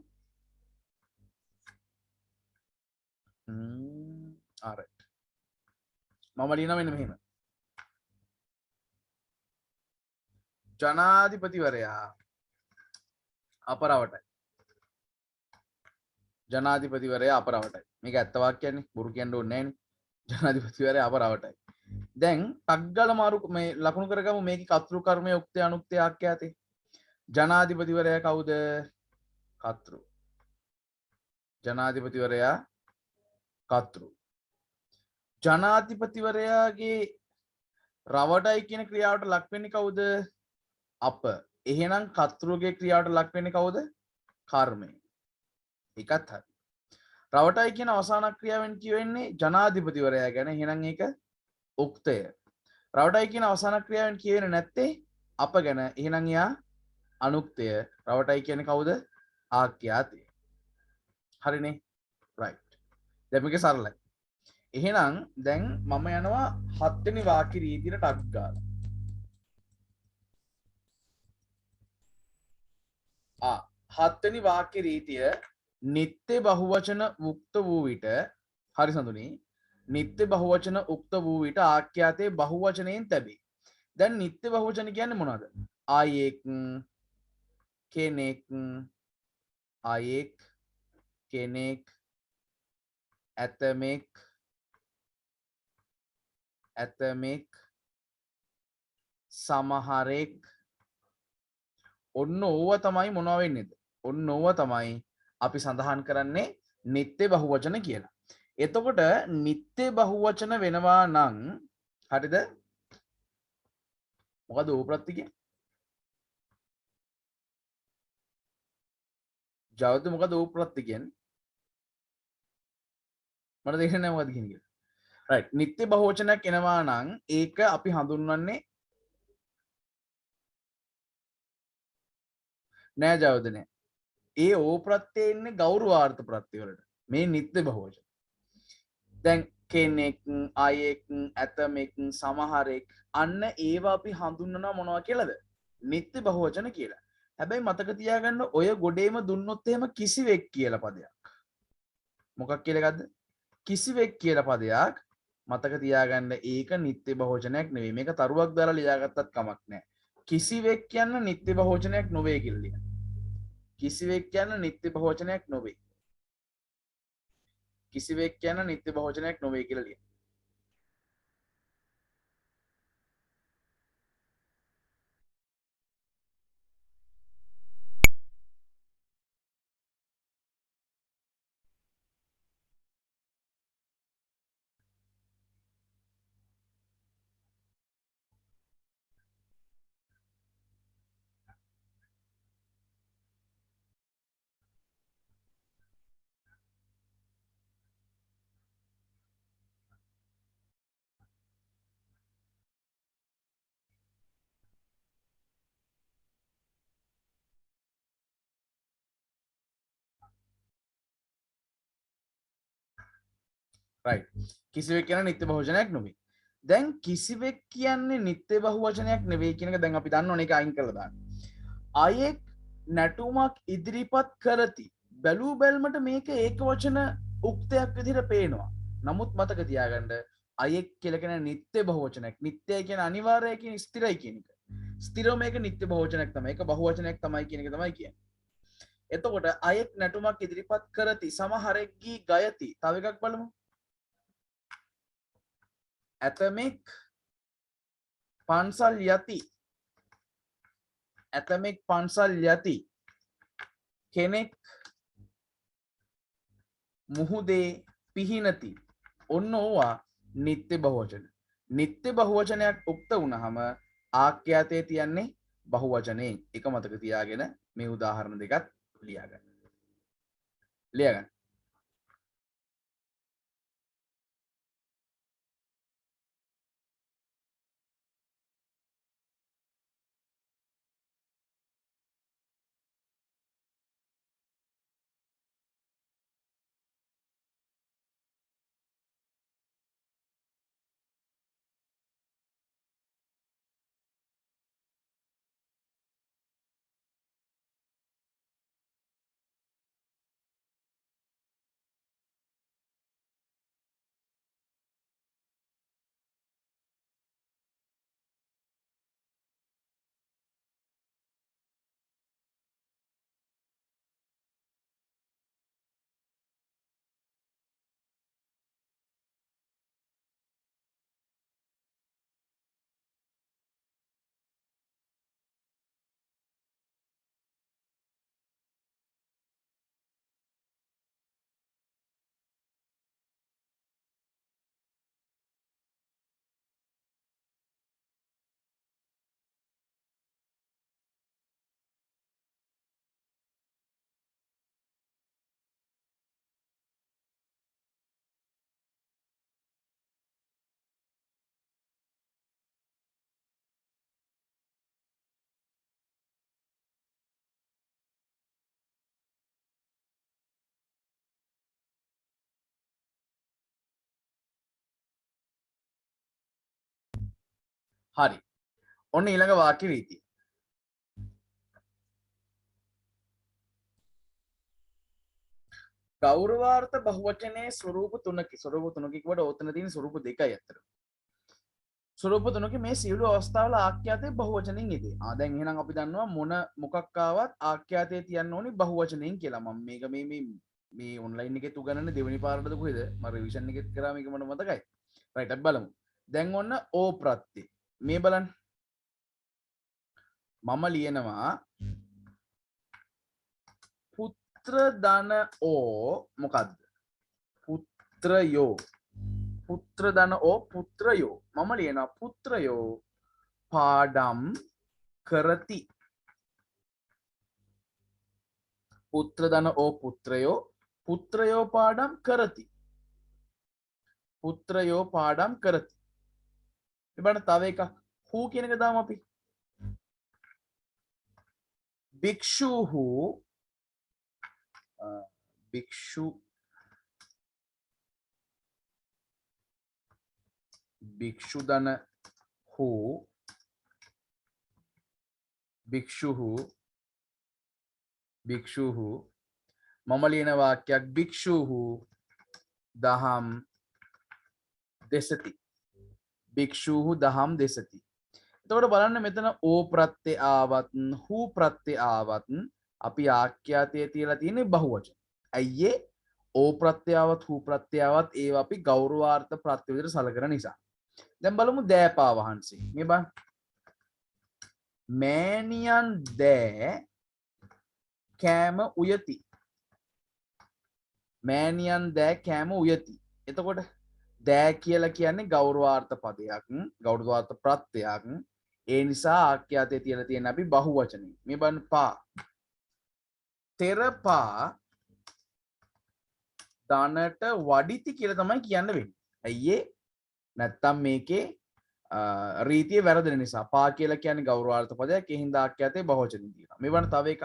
alright. මම ලියනවා මෙන්න මෙහෙම. ජනාධිපතිවරයා අපරවටයි. ජනාධිපතිවරයා අපරවටයි. මේක ඇත්ත වාක්‍යයක්නේ. බොරු කියන්න ඕනේ නැහැනේ. ජනාධිපතිවරයා අපරවටයි. දැන් ටග්ගල මාරු මේ ලකුණු කරගමු මේකේ කතෘ කර්මය උක්තය අනුක්තය ආඛ්‍යාතේ. ජනාධිපතිවරයා කවුද? කතෘ. ජනාධිපතිවරයා කතෘ. ජනාධිපතිවරයාගේ රවටයි කියන ක්‍රියාවට ලක් වෙන්නේ කවුද? අප. එහෙනම් කතෘගේ ක්‍රියාවට ලක් වෙන්නේ කවුද? කර්මය. ඒකත් හරි. රවටයි කියන අවසාන ක්‍රියාවෙන් කියවෙන්නේ ජනාධිපතිවරයා ගැන. එහෙනම් ඒක උක්තය. රවටයි කියන අවසාන ක්‍රියාවෙන් කියවෙන්නේ නැත්තේ අප ගැන. එහෙනම් එයා අනුක්තය. රවටයි කියන්නේ කවුද? ආඛ්‍යාතය. හරිනේ. රයිට්. දැන් මේක සරලයි. එහෙනම් දැන් මම යනවා 7 වෙනි වාක්‍ය රීතියට ටක් ගාලා. 7 වෙනි වාක්‍ය රීතිය නිත්‍ය බහුවචන උක්ත වූ විට හරි සඳුනි නිත්‍ය බහුවචන උක්ත වූ විට ආඛ්‍යාතේ බහුවචනයෙන් තැබේ. දැන් නිත්‍ය බහුවචන කියන්නේ මොනවද? ආයෙක් කෙනෙක් ආයෙක් කෙනෙක් ඇතමෙක් ඇතමෙක් සමහරෙක් ඔන්න ඕව තමයි මොනවා වෙන්නේද? ඔන්න ඕව තමයි අපි සඳහන් කරන්නේ නිත්‍ය බහුවචන කියලා. එතකොට නිත්‍ය බහුවචන වෙනවා නම් හරිද? මොකද ඕප්‍රත්‍ය කියන්නේ? ජවද මොකද ඕප්‍රත්‍ය කියන්නේ? මට තේරෙන්නේ නැහැ මොකද කියන්නේ කියලා. රයිට්. නිත්‍ය බහුවචනයක් එනවා නම් ඒක අපි හඳුන්වන්නේ නෑ ජවද නෑ. ඒ ඕප්‍රත්‍යය ඉන්නේ ගෞරවාර්ථ ප්‍රත්‍ය වලට. මේ නිත්‍ය බහුවචන. දැන් කෙනෙක් අයෙක් ඇතමෙක් සමහරෙක් අන්න ඒවා අපි හඳුන්වනවා මොනවා කියලාද? නිත්‍ය බහුවචන කියලා. හැබැයි මතක තියාගන්න ඔය ගොඩේම දුන්නොත් එහෙම කිසිවෙක් කියලා පදයක්. මොකක් කියලා ගත්තද? කිසිවෙක් කියලා පදයක් මතක තියාගන්න ඒක නිත්‍ය බහුවචනයක් නෙවෙයි. මේක තරුවක් දාලා ලියාගත්තත් කමක් නැහැ. කිසිවෙක් කියන්න නිත්‍ය බහුවචනයක් නොවේ කියලා ලියන්න. කිසිවෙක් කියන්න නිත්‍ය බහුවචනයක් නොවේ. කිසිවෙක් කියන්න නිත්‍ය බහුවචනයක් නොවේ කියලා ලියන්න. right. කිසිවෙක් කියන නිත්‍ය බහුවචනයක් නොවේ. දැන් කිසිවෙක් කියන්නේ නිත්‍ය බහුවචනයක් නෙවෙයි කියන එක දැන් අපි දන්න ඕනේ ඒක අයින් කරලා දාන්න. අයෙක් නැටුමක් ඉදිරිපත් කරති. බැලූ බැල්මට මේක ඒක වචන උක්තයක් විදිහට පේනවා. නමුත් මතක තියාගන්න අයෙක් කියලා කියන නිත්‍ය බහුවචනයක්. නිත්‍යයි කියන අනිවාර්යයි කියන ස්ථිරයි කියන එක. ස්ථිරව මේක නිත්‍ය බහුවචනයක් තමයි. ඒක බහුවචනයක් තමයි කියන එක තමයි කියන්නේ. එතකොට අයෙක් නැටුමක් ඉදිරිපත් කරති සමහරෙක් ගී ගයති. තව එකක් බලමු. ඇතමෙක් පන්සල් යති. ඇතමෙක් පන්සල් යති. කෙනෙක් මුහුදේ පිහිනති. ඔන්න ඕවා නිත්‍ය බහුවචන. නිත්‍ය බහුවචනයක් උක්ත වුණාම ආඛ්‍යාතයේ තියන්නේ බහුවචනයෙන්. එක මතක තියාගෙන මේ උදාහරණ දෙකත් ලියාගන්න. ලියාගන්න. හරි. ඔන්න ඊළඟ වාක්‍ය රීතිය. ගෞරවාර්ථ බහුවචනයේ ස්වරූප තුනකි. ස්වරූප තුනකි කොට ඔතන තියෙන ස්වරූප දෙකයි අතර. ස්වරූප තුනකි මේ සියලු අවස්ථාවල ආඛ්‍යාතයේ බහුවචනෙන් යෙදේ. දැන් එහෙනම් අපි දන්නවා මොකක් ආවත් ආඛ්‍යාතයේ තියන්න ඕනි බහුවචනෙන් කියලා. මම මේක මේ ඔන්ලයින් එකේ උගන්වන්නේ දෙවෙනි පාරටද කොහෙද? මම රිවිෂන් එකෙත් කරා මේක මට මතකයි. රයිට් අපි බලමු. දැන් ඔන්න ඕ ප්‍රත්‍ය. මේ බලන්න. මම ලියනවා පුත්‍ර ධන ඕ මොකද්ද? පුත්‍රයෝ. පුත්‍ර ධන ඕ පුත්‍රයෝ. මම ලියනවා පුත්‍රයෝ පාඩම් කරති. පුත්‍ර ධන ඕ පුත්‍රයෝ පාඩම් කරති. පුත්‍රයෝ පාඩම් කරති. ඉබන තව එකක් හූ කියන එක දාමු අපි. භික්ෂුහු භික්ෂු ධන හූ භික්ෂුහු මම ලියන වාක්‍යයක් භික්ෂුහු දහම් දෙසති. භික්ෂුහු දහම් දෙසති. එතකොට බලන්න මෙතන ඕ ප්‍රත්‍ය ආවත් හූ ප්‍රත්‍ය ආවත් අපි ආඛ්‍යාතයේ තියලා තියෙන්නේ බහුවචන. ඇයි ඒ ඕ ප්‍රත්‍යාවත් හූ ප්‍රත්‍යාවත් ඒවා අපි ගෞරවාර්ථ ප්‍රත්‍ය විදිහට සලකන නිසා. දැන් බලමු දෑපා වහන්සේ. මේ බලන්න. මෑණියන් දෑ කෑම උයති. මෑණියන් දෑ කෑම උයති. එතකොට දෑ කියලා කියන්නේ ගෞරවාර්ථ පදයක්, ගෞරවාර්ථ ප්‍රත්‍යක්. ඒ නිසා ආඛ්‍යාතයේ තියලා තියෙන අපි බහුවචනේ. මේ බලන්න පා. තෙරපා ධනට වඩිති කියලා තමයි කියන්න වෙන්නේ. ඇයි ඒ? නැත්තම් මේකේ රීතිය වැරදෙන නිසා. පා කියලා කියන්නේ ගෞරවාර්ථ පදයක්. ඒ හින්දා ආඛ්‍යාතයේ බහුවචනේ තියෙනවා. මේ බලන්න තව එකක්.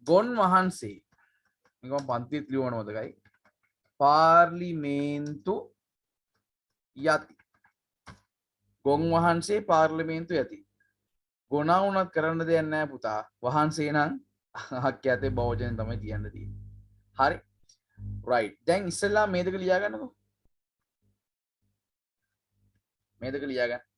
ගොන් වහන්සේ. මේක මම පන්තිත් ලියවන මතකයි. පාර්ලිමේන්තු යති. ගොන් වහන්සේ පාර්ලිමේන්තු යති. ගොනා වුණත් කරන්න දෙයක් නැහැ පුතා. වහන්සේ නම් ආඛ්‍යාතයේ බහුවචනෙන් තමයි කියන්න තියෙන්නේ. හරි. right. දැන් ඉස්සෙල්ලා මේ දෙක ලියා ගන්නකෝ. මේ දෙක ලියා ගන්න.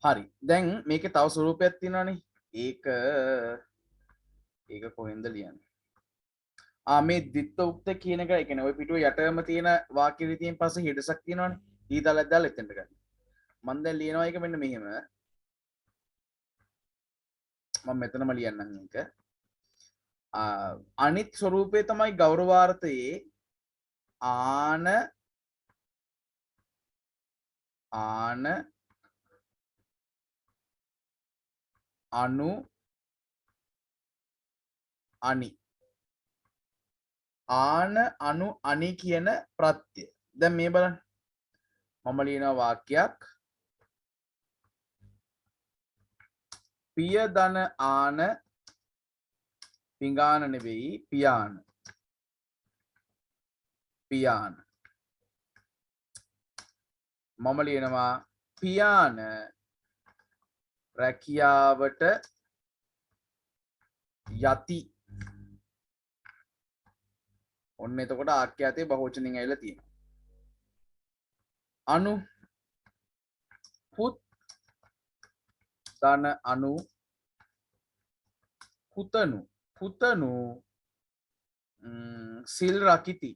හරි. දැන් මේකේ තව ස්වරූපයක් තියෙනවානේ. ඒක කොහෙන්ද ලියන්නේ? මේ ද්විත්ව උක්ත කියන එක, ඒ කියන්නේ ওই පිටුව යටම තියෙන වාක්‍ය රීතියෙන් පස්සේ හිඩසක් තියෙනවානේ. ඊදලක් දාලා එතෙන්ට ගන්න. මම දැන් ලියනවා එක මෙන්න මෙහෙම. මම මෙතනම ලියන්නම් ඒක. අනිත් ස්වරූපය තමයි ගෞරවාර්ථයේ ආන අනු අනි. ආන අනු අනි කියන ප්‍රත්‍ය. දැන් මේ බලන්න. මම ලියනවා වාක්‍යයක්. පිය දන ආන පිඟාන නෙවෙයි පියාන. පියාන. මම ලියනවා පියාන රැකියාවට යති. ඔන්න එතකොට ආඛ්‍යාතයේ බහුවචනෙන් ඇවිල්ලා තියෙනවා. අනු පුත් ධන අනු පුතනු සිල් රකිති.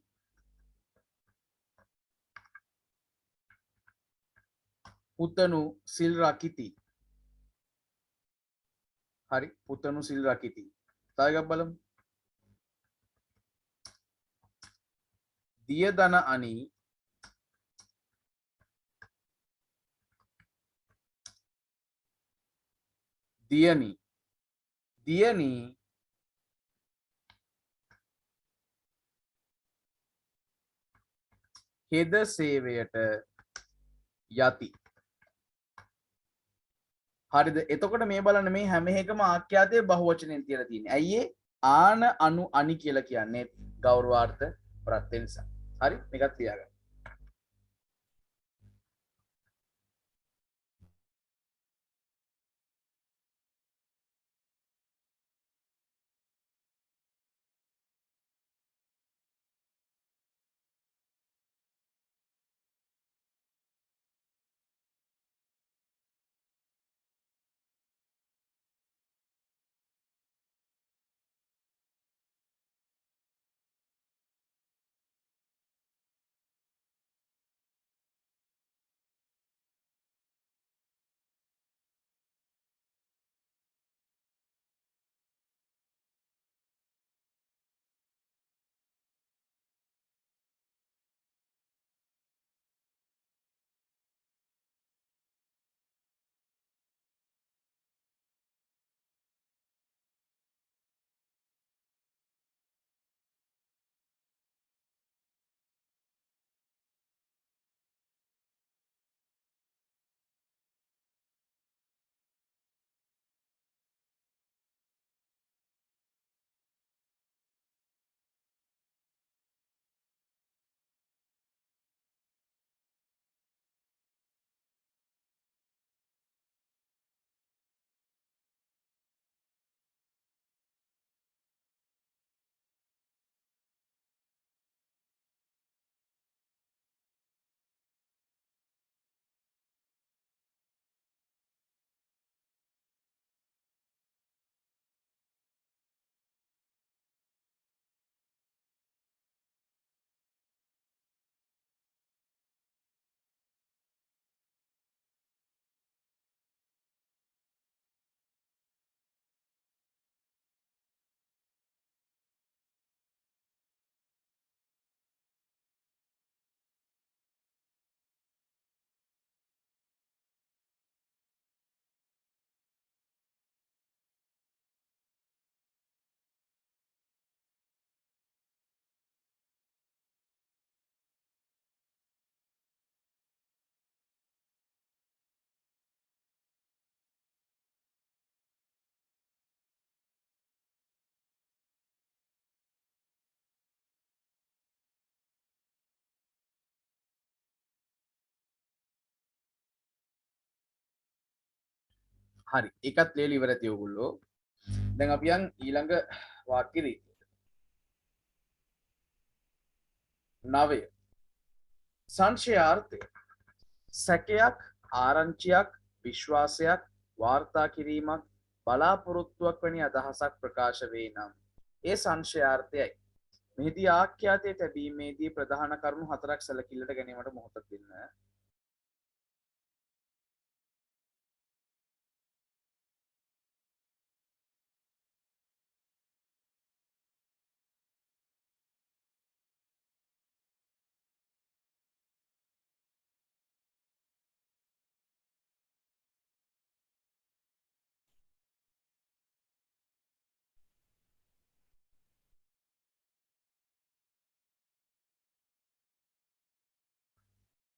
පුතනු සිල් රකිති. හරි. පුතනු සිල් රකිති. තව එකක් බලමු. දිය දන අනි දියනි හෙද සේවයට යති. හරිද? එතකොට මේ බලන්න මේ හැම එකම ආඛ්‍යාතයේ බහුවචනෙන් තියලා තියෙන්නේ. ඇයි ඒ? ආන අනු අනි කියලා කියන්නේ ගෞරවාර්ථ ප්‍රත්‍ය නිසා. හරි? මේකත් තියාගන්න. හරි එකත් ලියලා ඉවර ඇති ඔයගොල්ලෝ. දැන් අපි යන් ඊළඟ වාක්‍ය රීතියට. 9 සංශයාර්ථය. සැකයක්, ආරංචියක්, විශ්වාසයක්, වාර්තා කිරීමක්, බලාපොරොත්තුවක් වැනි අදහසක් ප්‍රකාශ වේ නම් ඒ සංශයාර්ථයයි. මෙහිදී ආඛ්‍යාතයේ තැබීමේදී ප්‍රධාන කරුණු 4ක් සැලකිල්ලට ගැනීමට මොහොතක් දෙන්න.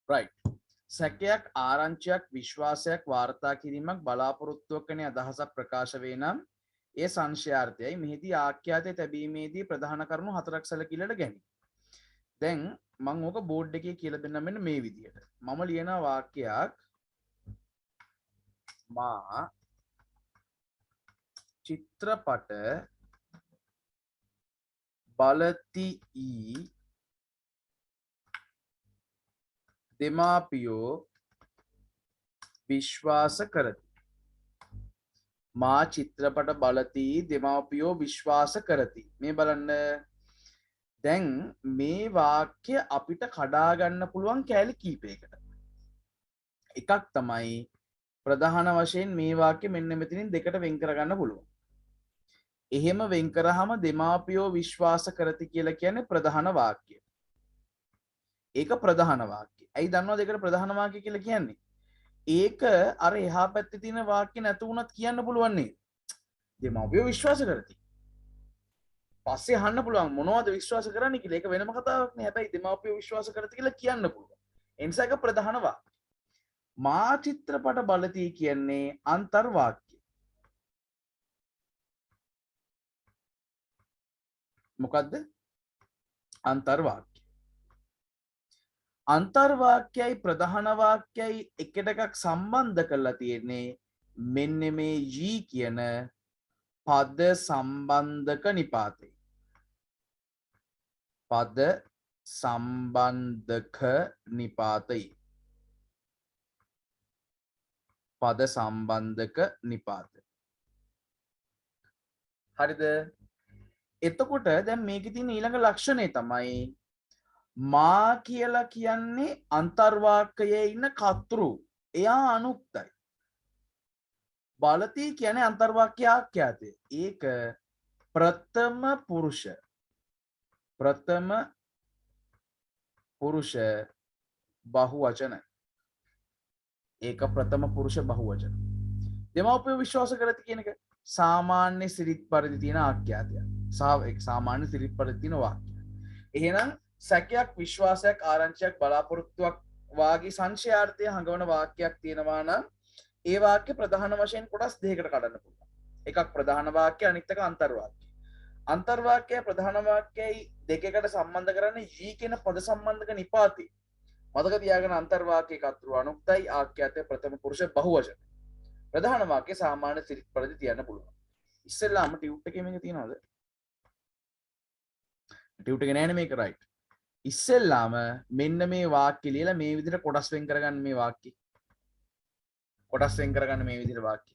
right. සැකයක්, ආරංචියක්, විශ්වාසයක්, වාර්තා කිරීමක්, බලාපොරොත්තුවක් වැනි අදහසක් ප්‍රකාශ වේ නම් ඒ සංශයාර්ථයයි. මෙහිදී ආඛ්‍යාතයේ තැබීමේදී ප්‍රධාන කරුණු 4ක් සැලකිල්ලට ගැනීම. දැන් මම ඕක බෝඩ් එකේ කියලා දෙන්නම් මෙන්න මේ විදියට. මම ලියන වාක්‍යයක් මා චිත්‍රපට බලති දෙමාපියෝ විශ්වාස කරති. මා චිත්‍රපට බලති දෙමාපියෝ විශ්වාස කරති. මේ බලන්න. දැන් මේ වාක්‍ය අපිට කඩා ගන්න පුළුවන් කෑලි කීපයකට. එකක් තමයි ප්‍රධාන වශයෙන් මේ වාක්‍ය මෙන්න මෙතනින් දෙකට වෙන් කරගන්න පුළුවන්. එහෙම වෙන් කරාම දෙමාපියෝ විශ්වාස කරති කියලා කියන්නේ ප්‍රධාන වාක්‍යය. ඒක ප්‍රධාන වාක්‍යය. ඇයි දන්නවද ඒකට ප්‍රධාන වාක්‍ය කියලා කියන්නේ? ඒක අර එහා පැත්තේ තියෙන වාක්‍ය නැතු වුණත් කියන්න පුළුවන් නේද? දෙමාපියෝ විශ්වාස කරති. පස්සේ අහන්න පුළුවන් මොනවද විශ්වාස කරන්නේ කියලා. ඒක වෙනම කතාවක් නේ. හැබැයි දෙමාපියෝ විශ්වාස කරති කියලා කියන්න පුළුවන්. ඒ නිසා ඒක ප්‍රධාන වාක්‍ය. මා චිත්‍රපට බලති කියන්නේ අන්තර්වාක්‍ය. මොකද්ද? අන්තර්වාක්‍ය. අන්තර්වාක්‍යයි ප්‍රධාන වාක්‍යයි එකට එකක් සම්බන්ධ කරලා තියෙන්නේ මෙන්න මේ G කියන පද සම්බන්ධක නිපාතේ. පද සම්බන්ධක නිපාතයි. පද සම්බන්ධක නිපාත. හරිද? එතකොට දැන් මේකේ තියෙන ඊළඟ ලක්ෂණය තමයි මා කියලා කියන්නේ අන්තර්වාක්‍යයේ ඉන්න කර්තෘ. එයා අනුක්තයි. බලති කියන්නේ අන්තර්වාක්‍ය ආඛ්‍යාතය. ඒක ප්‍රථම පුරුෂ. ප්‍රථම පුරුෂ බහුවචන. ඒක ප්‍රථම පුරුෂ බහුවචන. දෙමාපියෝ විශ්වාස කරති කියන එක සාමාන්‍ය සිරිත් පරිදි තියෙන ආඛ්‍යාතයක්. සාමාන්‍ය සිරිත් පරිදි තියෙන වාක්‍යයක්. එහෙනම් සැකයක්, විශ්වාසයක්, ආරංචියක්, බලාපොරොත්තුවක් වාගේ සංශයාර්ථය හඟවන වාක්‍යයක් තියෙනවා නම් ඒ වාක්‍ය ප්‍රධාන වශයෙන් කොටස් දෙකකට කඩන්න පුළුවන්. එකක් ප්‍රධාන වාක්‍ය, අනිත් එක අන්තර්වාක්‍ය. අන්තර්වාක්‍යය ප්‍රධාන වාක්‍යයි දෙකකට සම්බන්ධ කරන්නේ G කියන පද සම්බන්ධක නිපාතේ. මතක තියාගන්න අන්තර්වාක්‍යයේ කර්තෘ අනුක්තයි, ආඛ්‍යාතයේ ප්‍රථම පුරුෂ බහුවචන. ප්‍රධාන වාක්‍ය සාමාන්‍ය සිරිත් පරිදි තියන්න පුළුවන්. ඉස්සෙල්ලාම ටියුට් එකේ මේක තියනවද? ටියුට් එකේ නෑනේ මේක රයිට්. ඉස්සෙල්ලාම මෙන්න මේ වාක්‍ය ලියලා මේ විදිහට කොටස් වෙන් කරගන්න මේ වාක්‍ය. කොටස් වෙන් කරගන්න මේ විදිහට වාක්‍ය.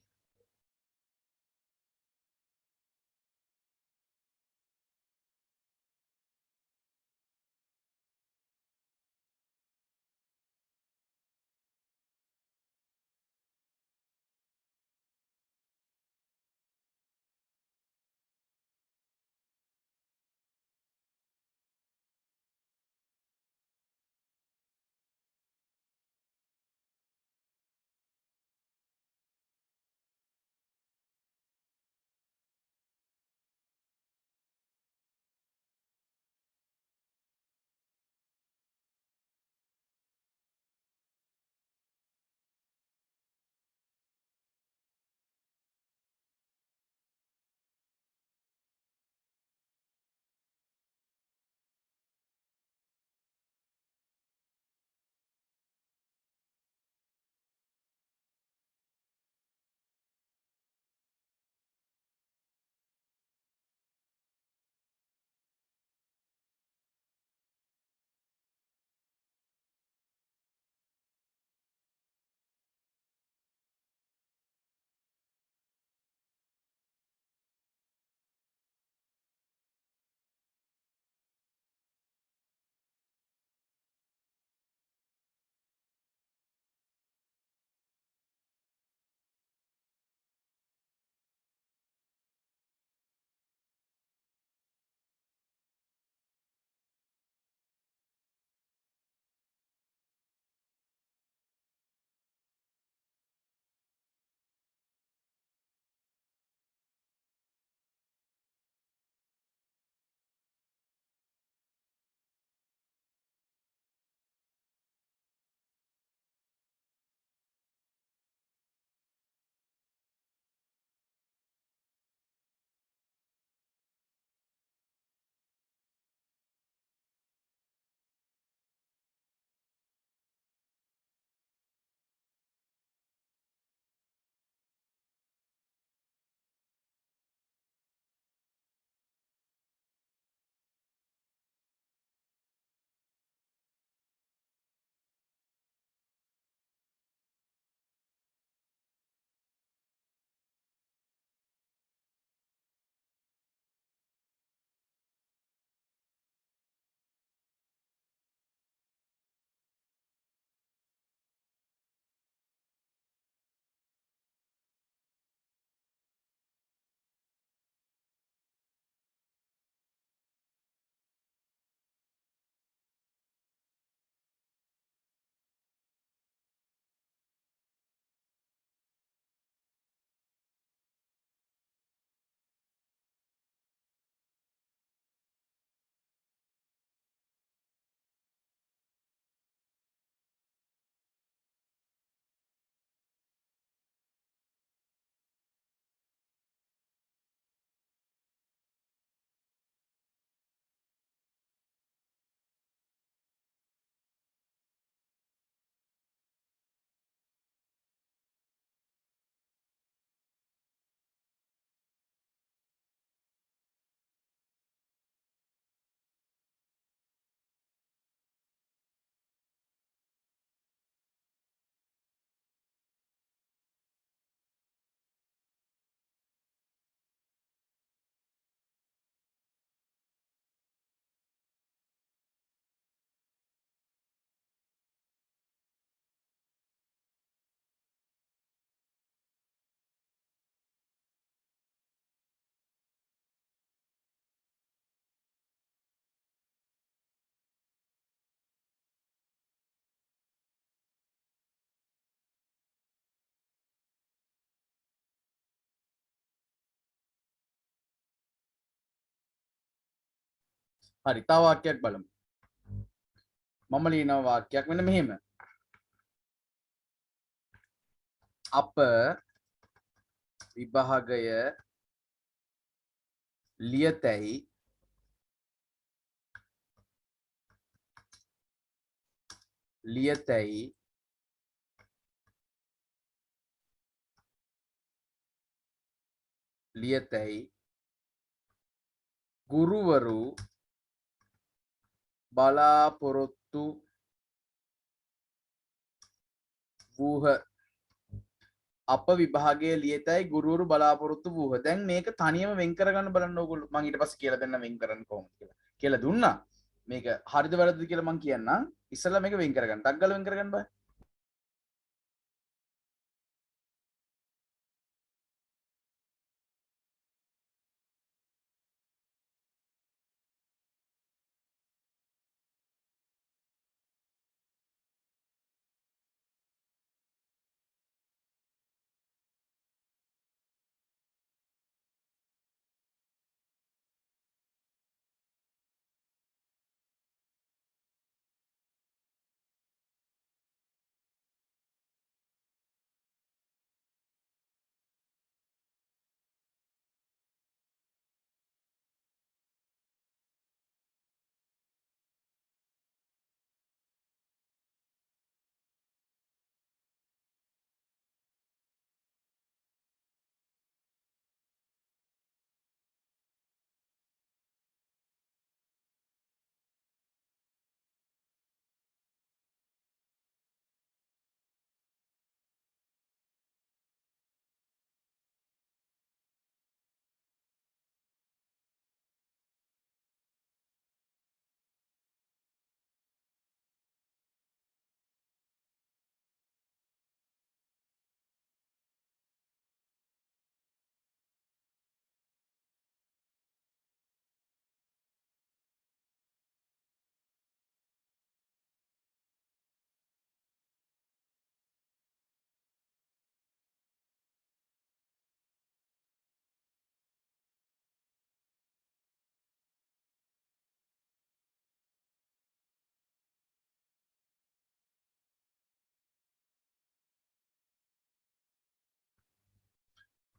හරි තව වාක්‍යයක් බලමු. මම ලියනවා වාක්‍යයක් මෙන්න මෙහෙම. අප විභාගය ලියතැයි ගුරුවරු බලාපොරොත්තු වූහ. අප විභාගය ලියතැයි ගුරුවරු බලාපොරොත්තු වූහ. දැන් මේක තනියම වෙන් කරගන්න බලන්න ඕගොල්ලෝ. මම ඊට පස්සේ කියලා දෙන්න වෙන් කරන්න කොහොමද කියලා. කියලා දුන්නා. මේක හරිද වැරදිද කියලා මම කියන්නම්. ඉස්සෙල්ලා මේක වෙන් කරගන්න. ටක් ගාලා වෙන් කරගන්න බෑ.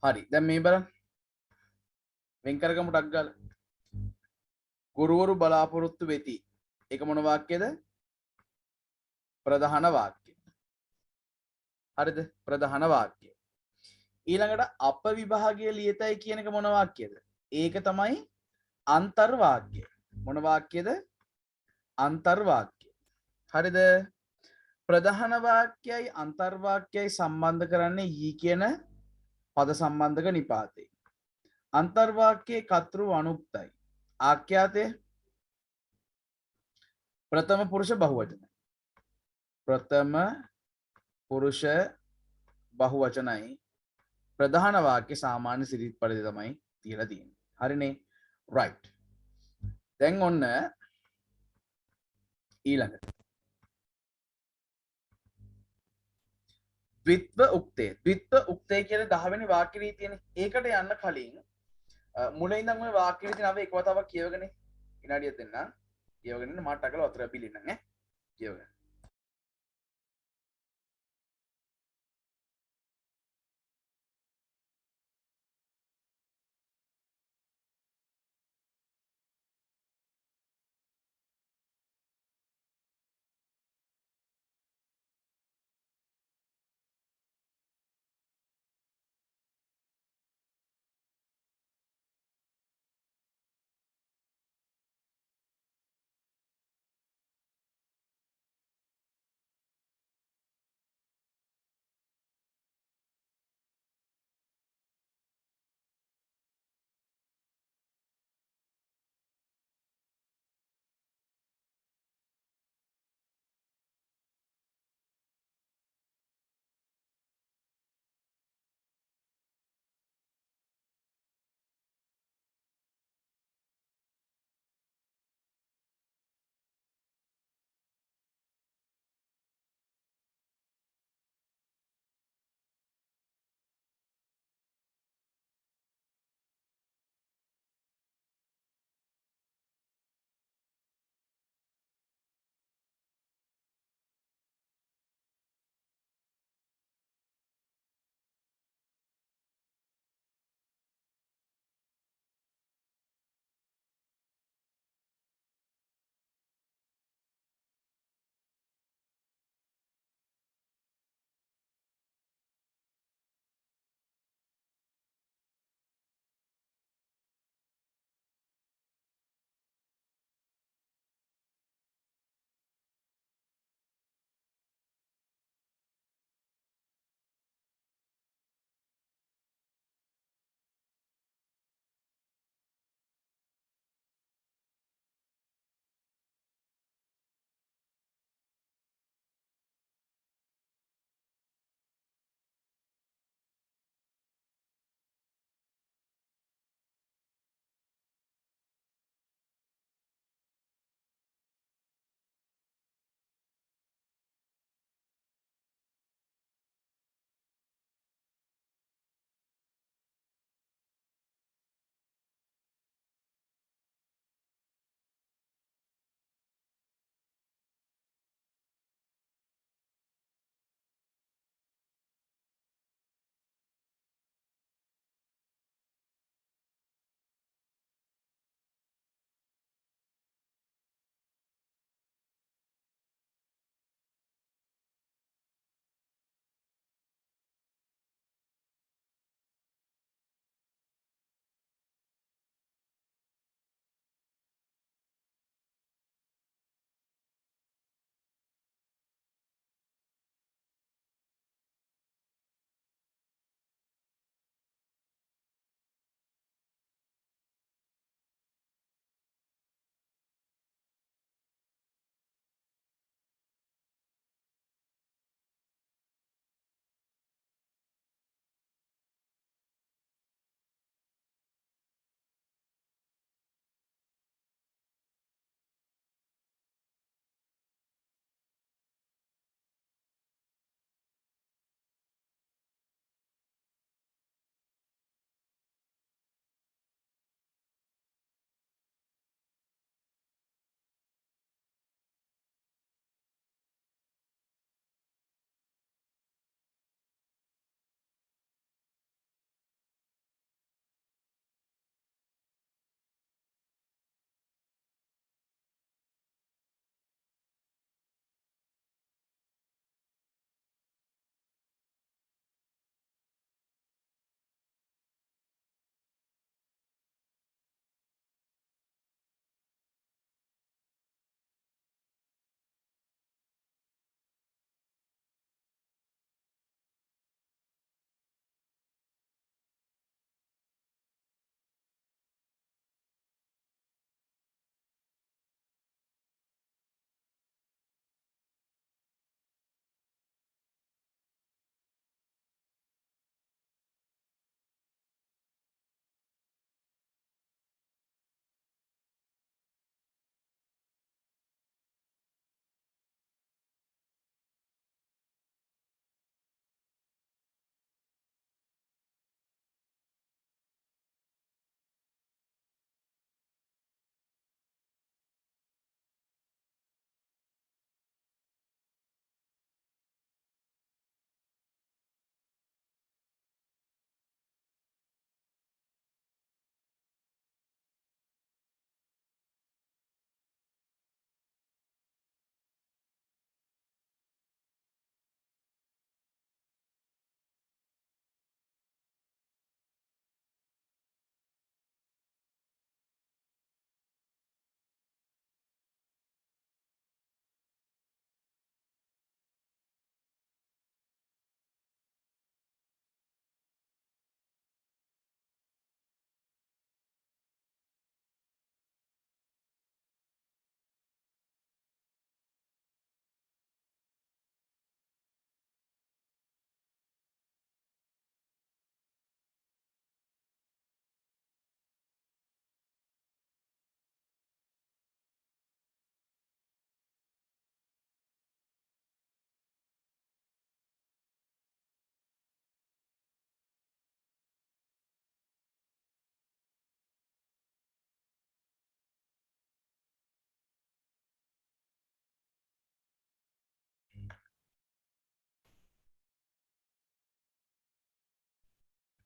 හරි. දැන් මේ බලන්න. වෙන් කරගමු ටක් ගාලා. ගුරුවරු බලාපොරොත්තු වෙති. ඒක මොන වාක්‍යද? ප්‍රධාන වාක්‍ය. හරිද? ප්‍රධාන වාක්‍ය. ඊළඟට අප විභාගය ලියතයි කියන එක මොන වාක්‍යද? ඒක තමයි අන්තර් වාක්‍ය. මොන වාක්‍යද? අන්තර් වාක්‍ය. හරිද? ප්‍රධාන වාක්‍යයි අන්තර් වාක්‍යයි සම්බන්ධ කරන්නේ ඊ කියන පද සම්බන්ධක නිපාතේ. අන්තර් වාක්‍යයේ කර්තෘ අනුක්තයි. ආඛ්‍යාතය ප්‍රථම පුරුෂ බහුවචන. ප්‍රථම පුරුෂ බහුවචනයි ප්‍රධාන වාක්‍ය සාමාන්‍ය සිරිත් පරිදි තමයි තියලා තියෙන්නේ. හරිනේ? රයිට්. දැන් ඔන්න ඊළඟට ද්විත්ව උක්තේ. ද්විත්ව උක්තේ කියන 10 වෙනි වාක්‍ය රීතියනේ. ඒකට යන්න කලින් මුලින් ඉඳන් මේ වාක්‍ය රීති 9 එක වතාවක් කියවගෙන විනාඩියක් දෙන්න. කියවගෙන ඉන්න මට අකල වතුර බිලින්න ඈ. කියවගෙන.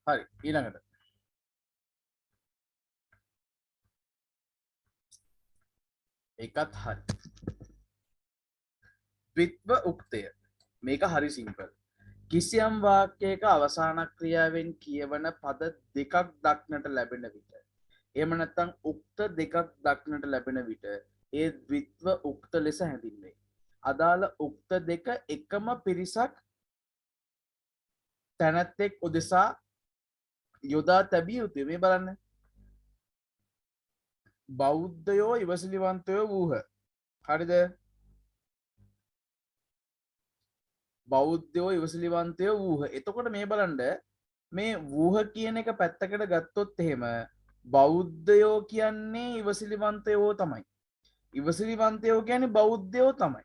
හරි ඊළඟට ඒකත් හරි ද්විත්ව උක්තය මේක හරි සිම්පල් කිසියම් වාක්‍යයක අවසාන ක්‍රියාවෙන් කියවන පද දෙකක් දක්නට ලැබෙන විට එහෙම නැත්නම් උක්ත දෙකක් දක්නට ලැබෙන විට ඒ ද්විත්ව උක්ත ලෙස හැඳින්වේ. අදාළ උක්ත දෙක එකම පිරිසක් තැනැත්තෙක් උදෙසා යොදා තැබිය යුතුය. මේ බලන්න. බෞද්ධයෝ ඉවසිලිවන්තයෝ වූහ. හරිද? බෞද්ධයෝ ඉවසිලිවන්තයෝ වූහ. එතකොට මේ බලන්න මේ වූහ කියන එක පැත්තකට ගත්තොත් එහෙම බෞද්ධයෝ කියන්නේ ඉවසිලිවන්තයෝ තමයි. ඉවසිලිවන්තයෝ කියන්නේ බෞද්ධයෝ තමයි.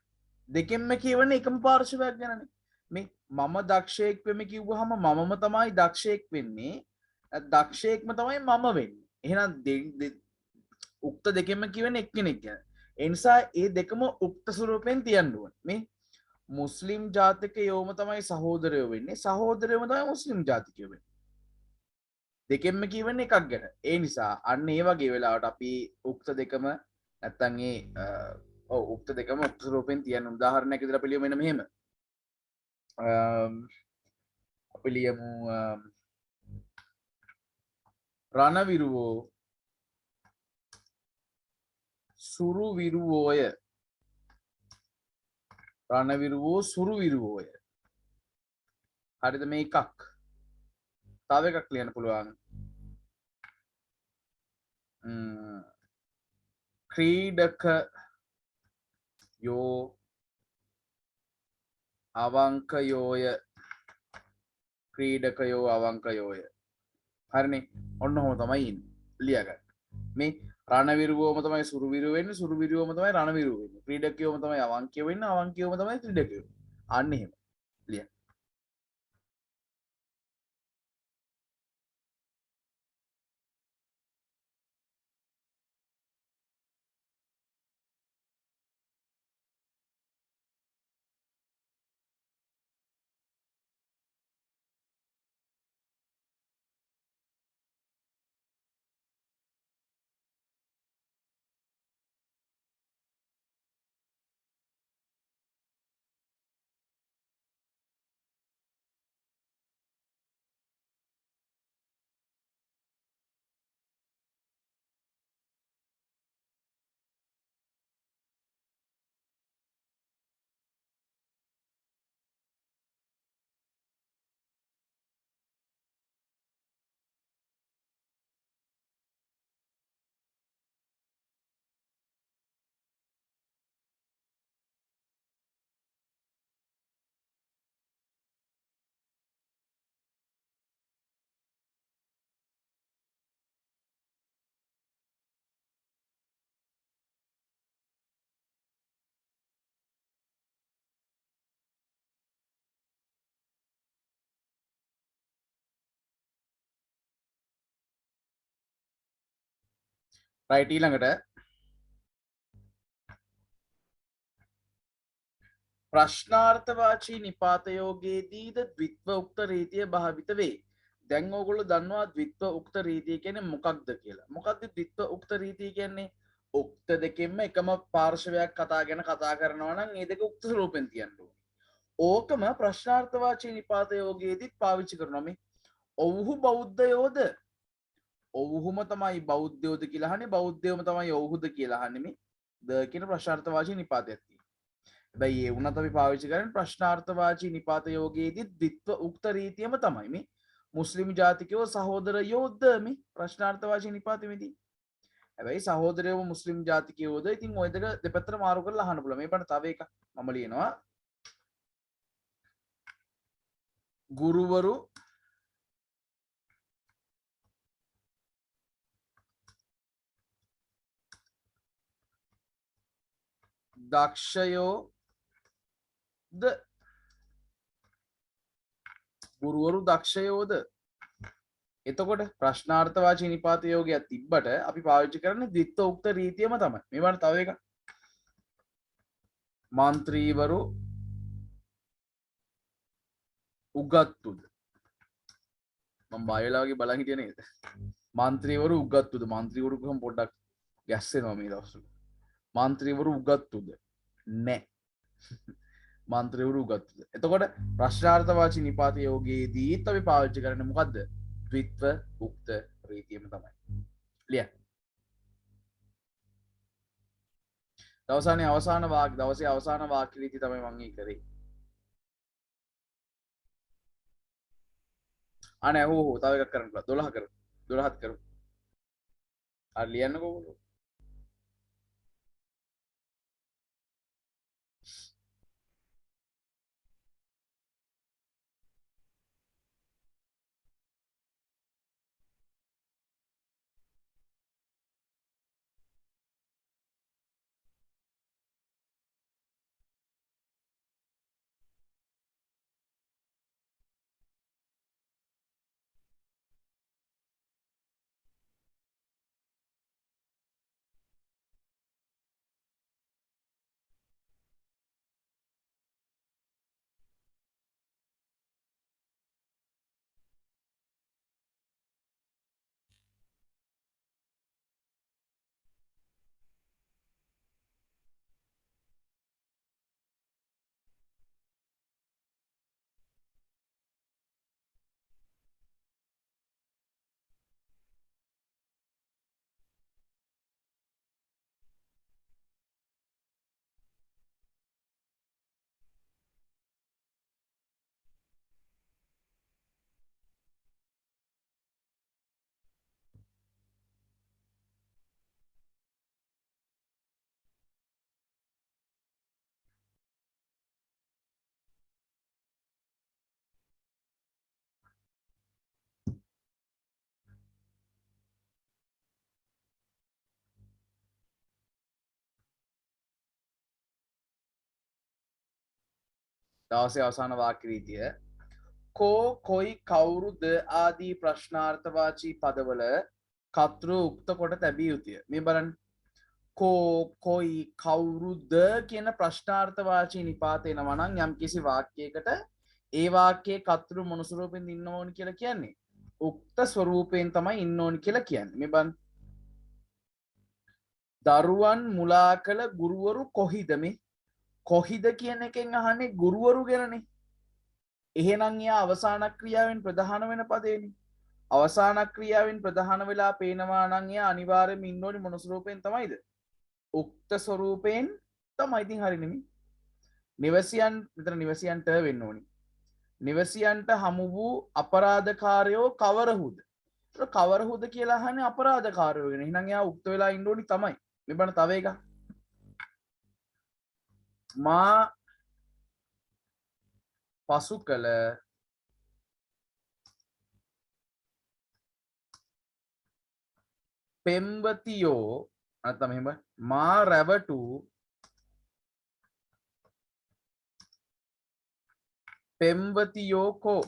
දෙකෙන්ම කියවන්නේ එකම පාර්ශවයක් ගැනනේ. මේ මම දක්ෂයෙක් වෙමි කිව්වහම මමම තමයි දක්ෂයෙක් වෙන්නේ. දක්ෂයෙක්ම තමයි මම වෙන්නේ. එහෙනම් උක්ත දෙකෙන්ම කියවන්නේ එක්කෙනෙක් ගැන. ඒ නිසා ඒ දෙකම උක්ත ස්වරූපයෙන් තියන්න ඕනේ. මේ මුස්ලිම් ජාතිකයෝම තමයි සහෝදරයෝ වෙන්නේ. සහෝදරයෝම තමයි මුස්ලිම් ජාතිකයෝ වෙන්නේ. දෙකෙන්ම කියවන්නේ එකක් ගැන. ඒ නිසා අන්න ඒ වගේ වෙලාවට අපි උක්ත දෙකම නැත්තම් ඒ උක්ත දෙකම උක්ත ස්වරූපයෙන් තියන්න උදාහරණයක් විදිහට අපි ලියමු මෙන්න මෙහෙම. අපි ලියමු රණවිරුවෝ සුරු විරුවෝය. රණවිරුවෝ සුරු විරුවෝය. හරිද මේ එකක්. තව එකක් ලියන්න පුළුවන්. ක්‍රීඩකයෝ අවංකයෝය. ක්‍රීඩකයෝ අවංකයෝය. හරිනේ. ඔන්න ඔහොම තමයි ඉන්නේ. ලියගන්න. මේ රණවිරුවෝම තමයි සුරුවිරුව වෙන්නේ. සුරුවිරුවෝම තමයි රණවිරුව වෙන්නේ. ක්‍රීඩකයෝම තමයි අවංකයෝ වෙන්නේ. අවංකයෝම තමයි ක්‍රීඩකයෝ. අන්න එහෙම. ලියන්න. රයිට් ඊළඟට ප්‍රශ්නාර්ථවාචී නිපාතයෝගයේදීද ද්විත්ව උක්ත රීතිය භාවිත වේ. දැන් ඕගොල්ලෝ දන්නවා ද්විත්ව උක්ත රීතිය කියන්නේ මොකක්ද කියලා. මොකක්ද ද්විත්ව උක්ත රීතිය කියන්නේ? උක්ත දෙකෙන්ම එකම පාර්ශවයක් කතා ගැන කතා කරනවා නම් ඒ දෙක උක්ත ස්වරූපෙන් තියන්න ඕනේ. ඕකම ප්‍රශ්නාර්ථවාචී නිපාතයෝගයේදීත් පාවිච්චි කරනවා. මේ ඔව්හු බෞද්ධයෝද? ඔව්හුම තමයි බෞද්ධයෝද කියලා අහන්නේ. බෞද්ධයෝම තමයි ඔව්හුද කියලා අහන්නේ. මේ ද කියන ප්‍රශ්නාර්ථවාචී නිපාතයක් තියෙනවා. හැබැයි ඒ වුණත් අපි පාවිච්චි කරන්නේ ප්‍රශ්නාර්ථවාචී නිපාතයෝගයේදී ද්විත්ව උක්ත රීතියම තමයි. මේ මුස්ලිම් ජාතිකයෝ සහෝදරයෝද මේ ප්‍රශ්නාර්ථවාචී නිපාතෙමේදී. හැබැයි සහෝදරයෝ මුස්ලිම් ජාතිකයෝද ඉතින් ওই දෙක දෙපැත්තට මාරු කරලා අහන්න පුළුවන්. මේ බලන්න තව එකක් මම ලියනවා. ගුරුවරු දක්ෂයෝද? ගුරුවරු දක්ෂයෝද? එතකොට ප්‍රශ්නාර්ථවාචී නිපාතයෝගයක් තිබ්බට අපි පාවිච්චි කරන්නේ ද්විත්ව උක්ත රීතියම තමයි. මේ වань තව එකක්. මන්ත්‍රීවරු උගත්තුද? මම බයලා වගේ බලන් හිටියේ නේද? මන්ත්‍රීවරු උගත්තුද? මන්ත්‍රීවරු කොහොම පොඩ්ඩක් ගැස්සෙනවා මේ දවස්වල. මන්ත්‍රීවරු උගත්තුද? නෑ. මන්ත්‍රීවරු උගත්තුද? එතකොට ප්‍රශ්නාර්ථවාචී නිපාත යෝගයේදීත් අපි පාවිච්චි කරන්නේ මොකද්ද? ද්විත්ව උක්ත රීතියම තමයි. ලියන්න. දවසේ අවසාන වාක්‍ය රීතිය තමයි මම ඊ කරේ. අනේ හෝ තව එකක් කරන්න පුළුවන්. 12 කරමු. 12ත් කරමු. අර ලියන්නකෝ. දවසේ අවසාන වාක්‍ය රීතිය කෝ කොයි කවුරුද ආදී ප්‍රශ්නාර්ථවාචී පදවල කතෘ උක්ත කොට තැබිය යුතුය. මේ බලන්න. කෝ කොයි කවුරුද කියන ප්‍රශ්නාර්ථවාචී නිපාතේ එනවා නම් යම්කිසි වාක්‍යයකට ඒ වාක්‍යයේ කතෘ මොන ස්වරූපෙන් ඉන්න ඕනි කියලා කියන්නේ. උක්ත ස්වරූපයෙන් තමයි ඉන්න ඕනි කියලා කියන්නේ. මේ බලන්න. දරුවන් මුලා කළ ගුරුවරු කොහිද මේ? කොහිද කියන එකෙන් අහන්නේ ගුරුවරු ගැනනේ. එහෙනම් යා අවසාන ක්‍රියාවෙන් ප්‍රධාන වෙන පදේනේ. අවසාන ක්‍රියාවෙන් ප්‍රධාන වෙලා පේනවා නම් යා අනිවාර්යයෙන්ම ඉන්න ඕනි මොන ස්වරූපයෙන් තමයිද? උක්ත ස්වරූපයෙන් තමයි. ඉතින් හරිනේ. නිවසියන් මෙතන නිවසියන්ට වෙන්න ඕනි. නිවසියන්ට හමු වූ අපරාධකාරයෝ කවරහුද? ඒක කවරහුද කියලා අහන්නේ අපරාධකාරයෝ ගැන. එහෙනම් යා උක්ත වෙලා ඉන්න ඕනි තමයි. මේ බලන්න තව එකක්. මා පසු කළ පෙම්වතියෝ නැත්නම් එහෙම මා රැවටු පෙම්වතියෝ කෝ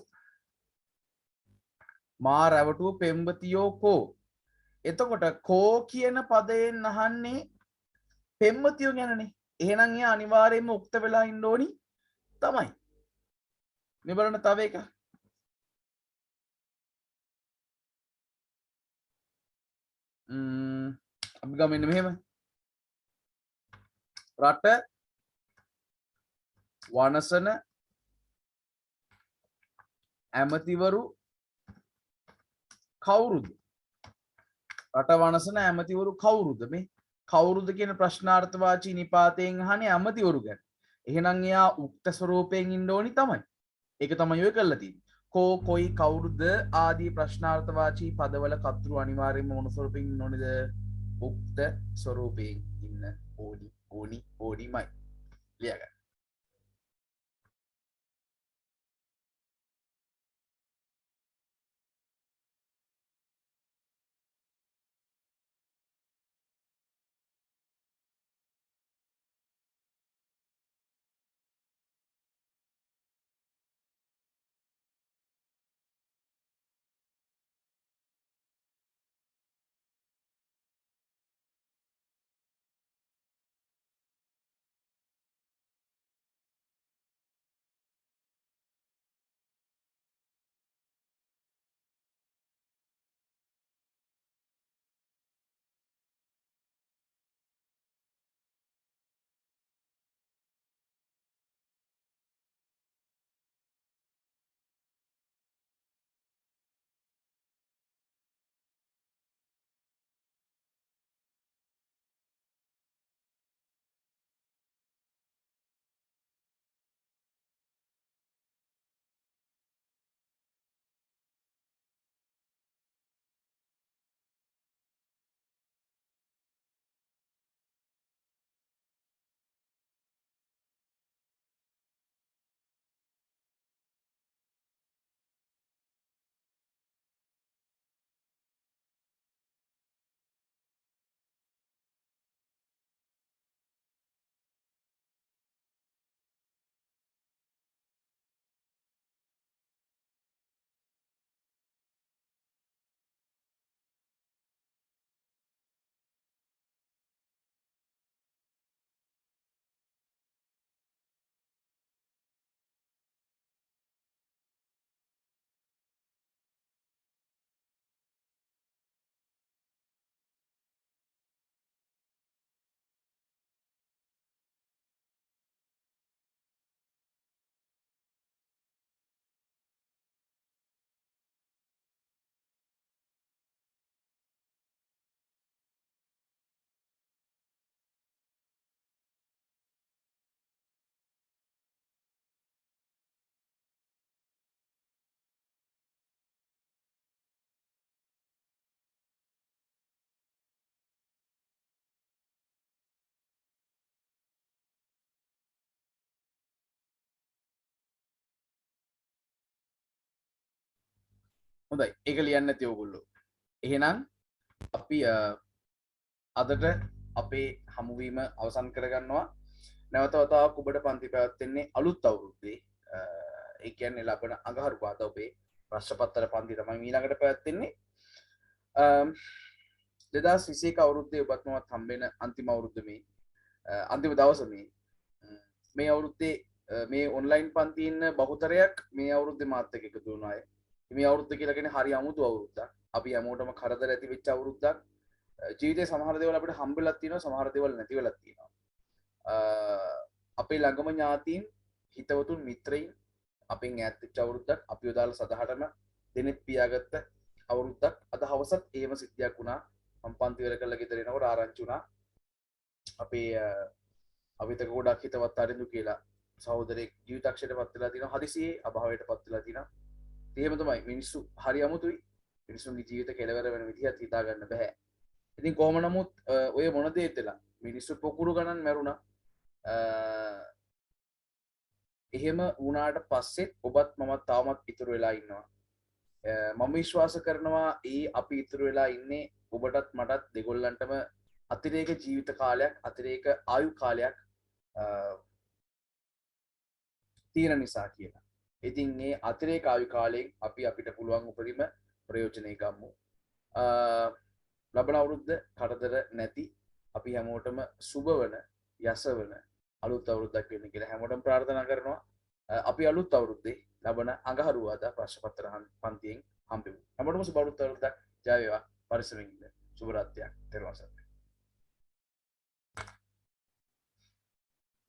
මා රැවටු පෙම්වතියෝ කෝ. එතකොට කෝ කියන පදයෙන් අහන්නේ පෙම්වතියෝ ගැනනේ. එහෙනම් එයා අනිවාර්යයෙන්ම උක්ත වෙලා ඉන්න ඕනි තමයි. මේ බලන්න තව එකක්. අපි ගමු මෙන්න මෙහෙම. රට වනසන ඇමතිවරු කවුරුද? රට වනසන ඇමතිවරු කවුරුද? මේ කවුරුද කියන ප්‍රශ්නාර්ථවාචී නිපාතයෙන් අහන්නේ ඇමතිවරු ගැන. එහෙනම් එයා උක්ත ස්වරූපයෙන් ඉන්න ඕනි තමයි. ඒක තමයි ඔය කරලා තියෙන්නේ. කෝ කොයි කවුරුද ආදී ප්‍රශ්නාර්ථවාචී පදවල කතෘ අනිවාර්යයෙන්ම මොන ස්වරූපයෙන් ඉන්න ඕනිද? උක්ත ස්වරූපයෙන් ඉන්න ඕනිමයි. ලියගන්න. හොඳයි ඒක ලියන්න නැති ඕගොල්ලෝ. එහෙනම් අපි අදට අපේ හමුවීම අවසන් කරගන්නවා. නැවත වතාවක් ඔබට පන්ති පැවැත්වෙන්නේ අලුත් අවුරුද්දේ. ඒ කියන්නේ ලබන අඟහරුවාදා ඔබේ ප්‍රශ්න පත්‍ර පන්ති තමයි ඊළඟට පැවැත්වෙන්නේ. 2021 අවුරුද්දේ ඔබත් මමත් හම්බෙන අන්තිම අවුරුද්ද මේ අන්තිම දවස මේ අවුරුද්දේ මේ ඔන්ලයින් පන්ති ඉන්න බහුතරයක් මේ අවුරුද්දේ මාත් එක්ක එකතු වුණා අය. මේ අවුරුද්ද කියලා කියන්නේ හරි අමුතු අවුරුද්දක්. අපි හැමෝටම කරදර ඇති වෙච්ච අවුරුද්දක්. ජීවිතේ සමහර දේවල් අපිට හම්බෙලක් තියෙනවා, සමහර දේවල් නැති වෙලක් තියෙනවා. අපේ ළඟම ඥාතීන්, හිතවතුන්, මිත්‍රයින් අපෙන් ඈත් වෙච්ච අවුරුද්දක්. අපිව දාලා සදහටම දෙනෙත් පියාගත්ත අවුරුද්දක්. අද හවසත් එහෙම සිද්ධියක් වුණා. මම පන්ති ඉවර කරලා ගෙදර එනකොට ආරංචි වුණා. අපේ අපිට ගොඩක් හිතවත් අරිඳු කියලා සහෝදරයෙක් ජීවිතක්ෂයට පත් වෙලා තියෙනවා. හදිසියේ අභාවයට පත් වෙලා තියෙනවා. එහෙම තමයි මිනිස්සු හරි අමුතුයි. මිනිස්සුන්ගේ ජීවිත කෙලවර වෙන විදිහත් හිතා ගන්න බෑ. ඉතින් කොහොම නමුත් ඔය මොන දේත් වෙලා මිනිස්සු පොකුරු ගණන් මැරුණා. එහෙම වුණාට පස්සෙත් ඔබත් මමත් තාමත් ඉතුරු වෙලා ඉන්නවා. මම විශ්වාස කරනවා අපි ඉතුරු වෙලා ඉන්නේ ඔබටත් මටත් දෙගොල්ලන්ටම අතිරේක ජීවිත කාලයක්, අතිරේක ආයු කාලයක් තියෙන නිසා කියලා. ඉතින් මේ අතිරේක ආයු කාලයෙන් අපි අපිට පුළුවන් උපරිම ප්‍රයෝජනෙ ගමු. ලබන අවුරුද්ද කරදර නැති අපි හැමෝටම සුබ වන යසවන අලුත් අවුරුද්දක් වෙන්න කියලා හැමෝටම ප්‍රාර්ථනා කරනවා. අපි අලුත් අවුරුද්දේ ලබන අඟහරුවාදා ප්‍රශ්න පත්‍ර පන්තියෙන් හම්බෙමු. හැමෝටම සුබ අලුත් අවුරුද්දක්. ජය වේවා. පරිස්සමින් ඉන්න. සුබ රාත්‍රියක්. ත්වන් සරණයි.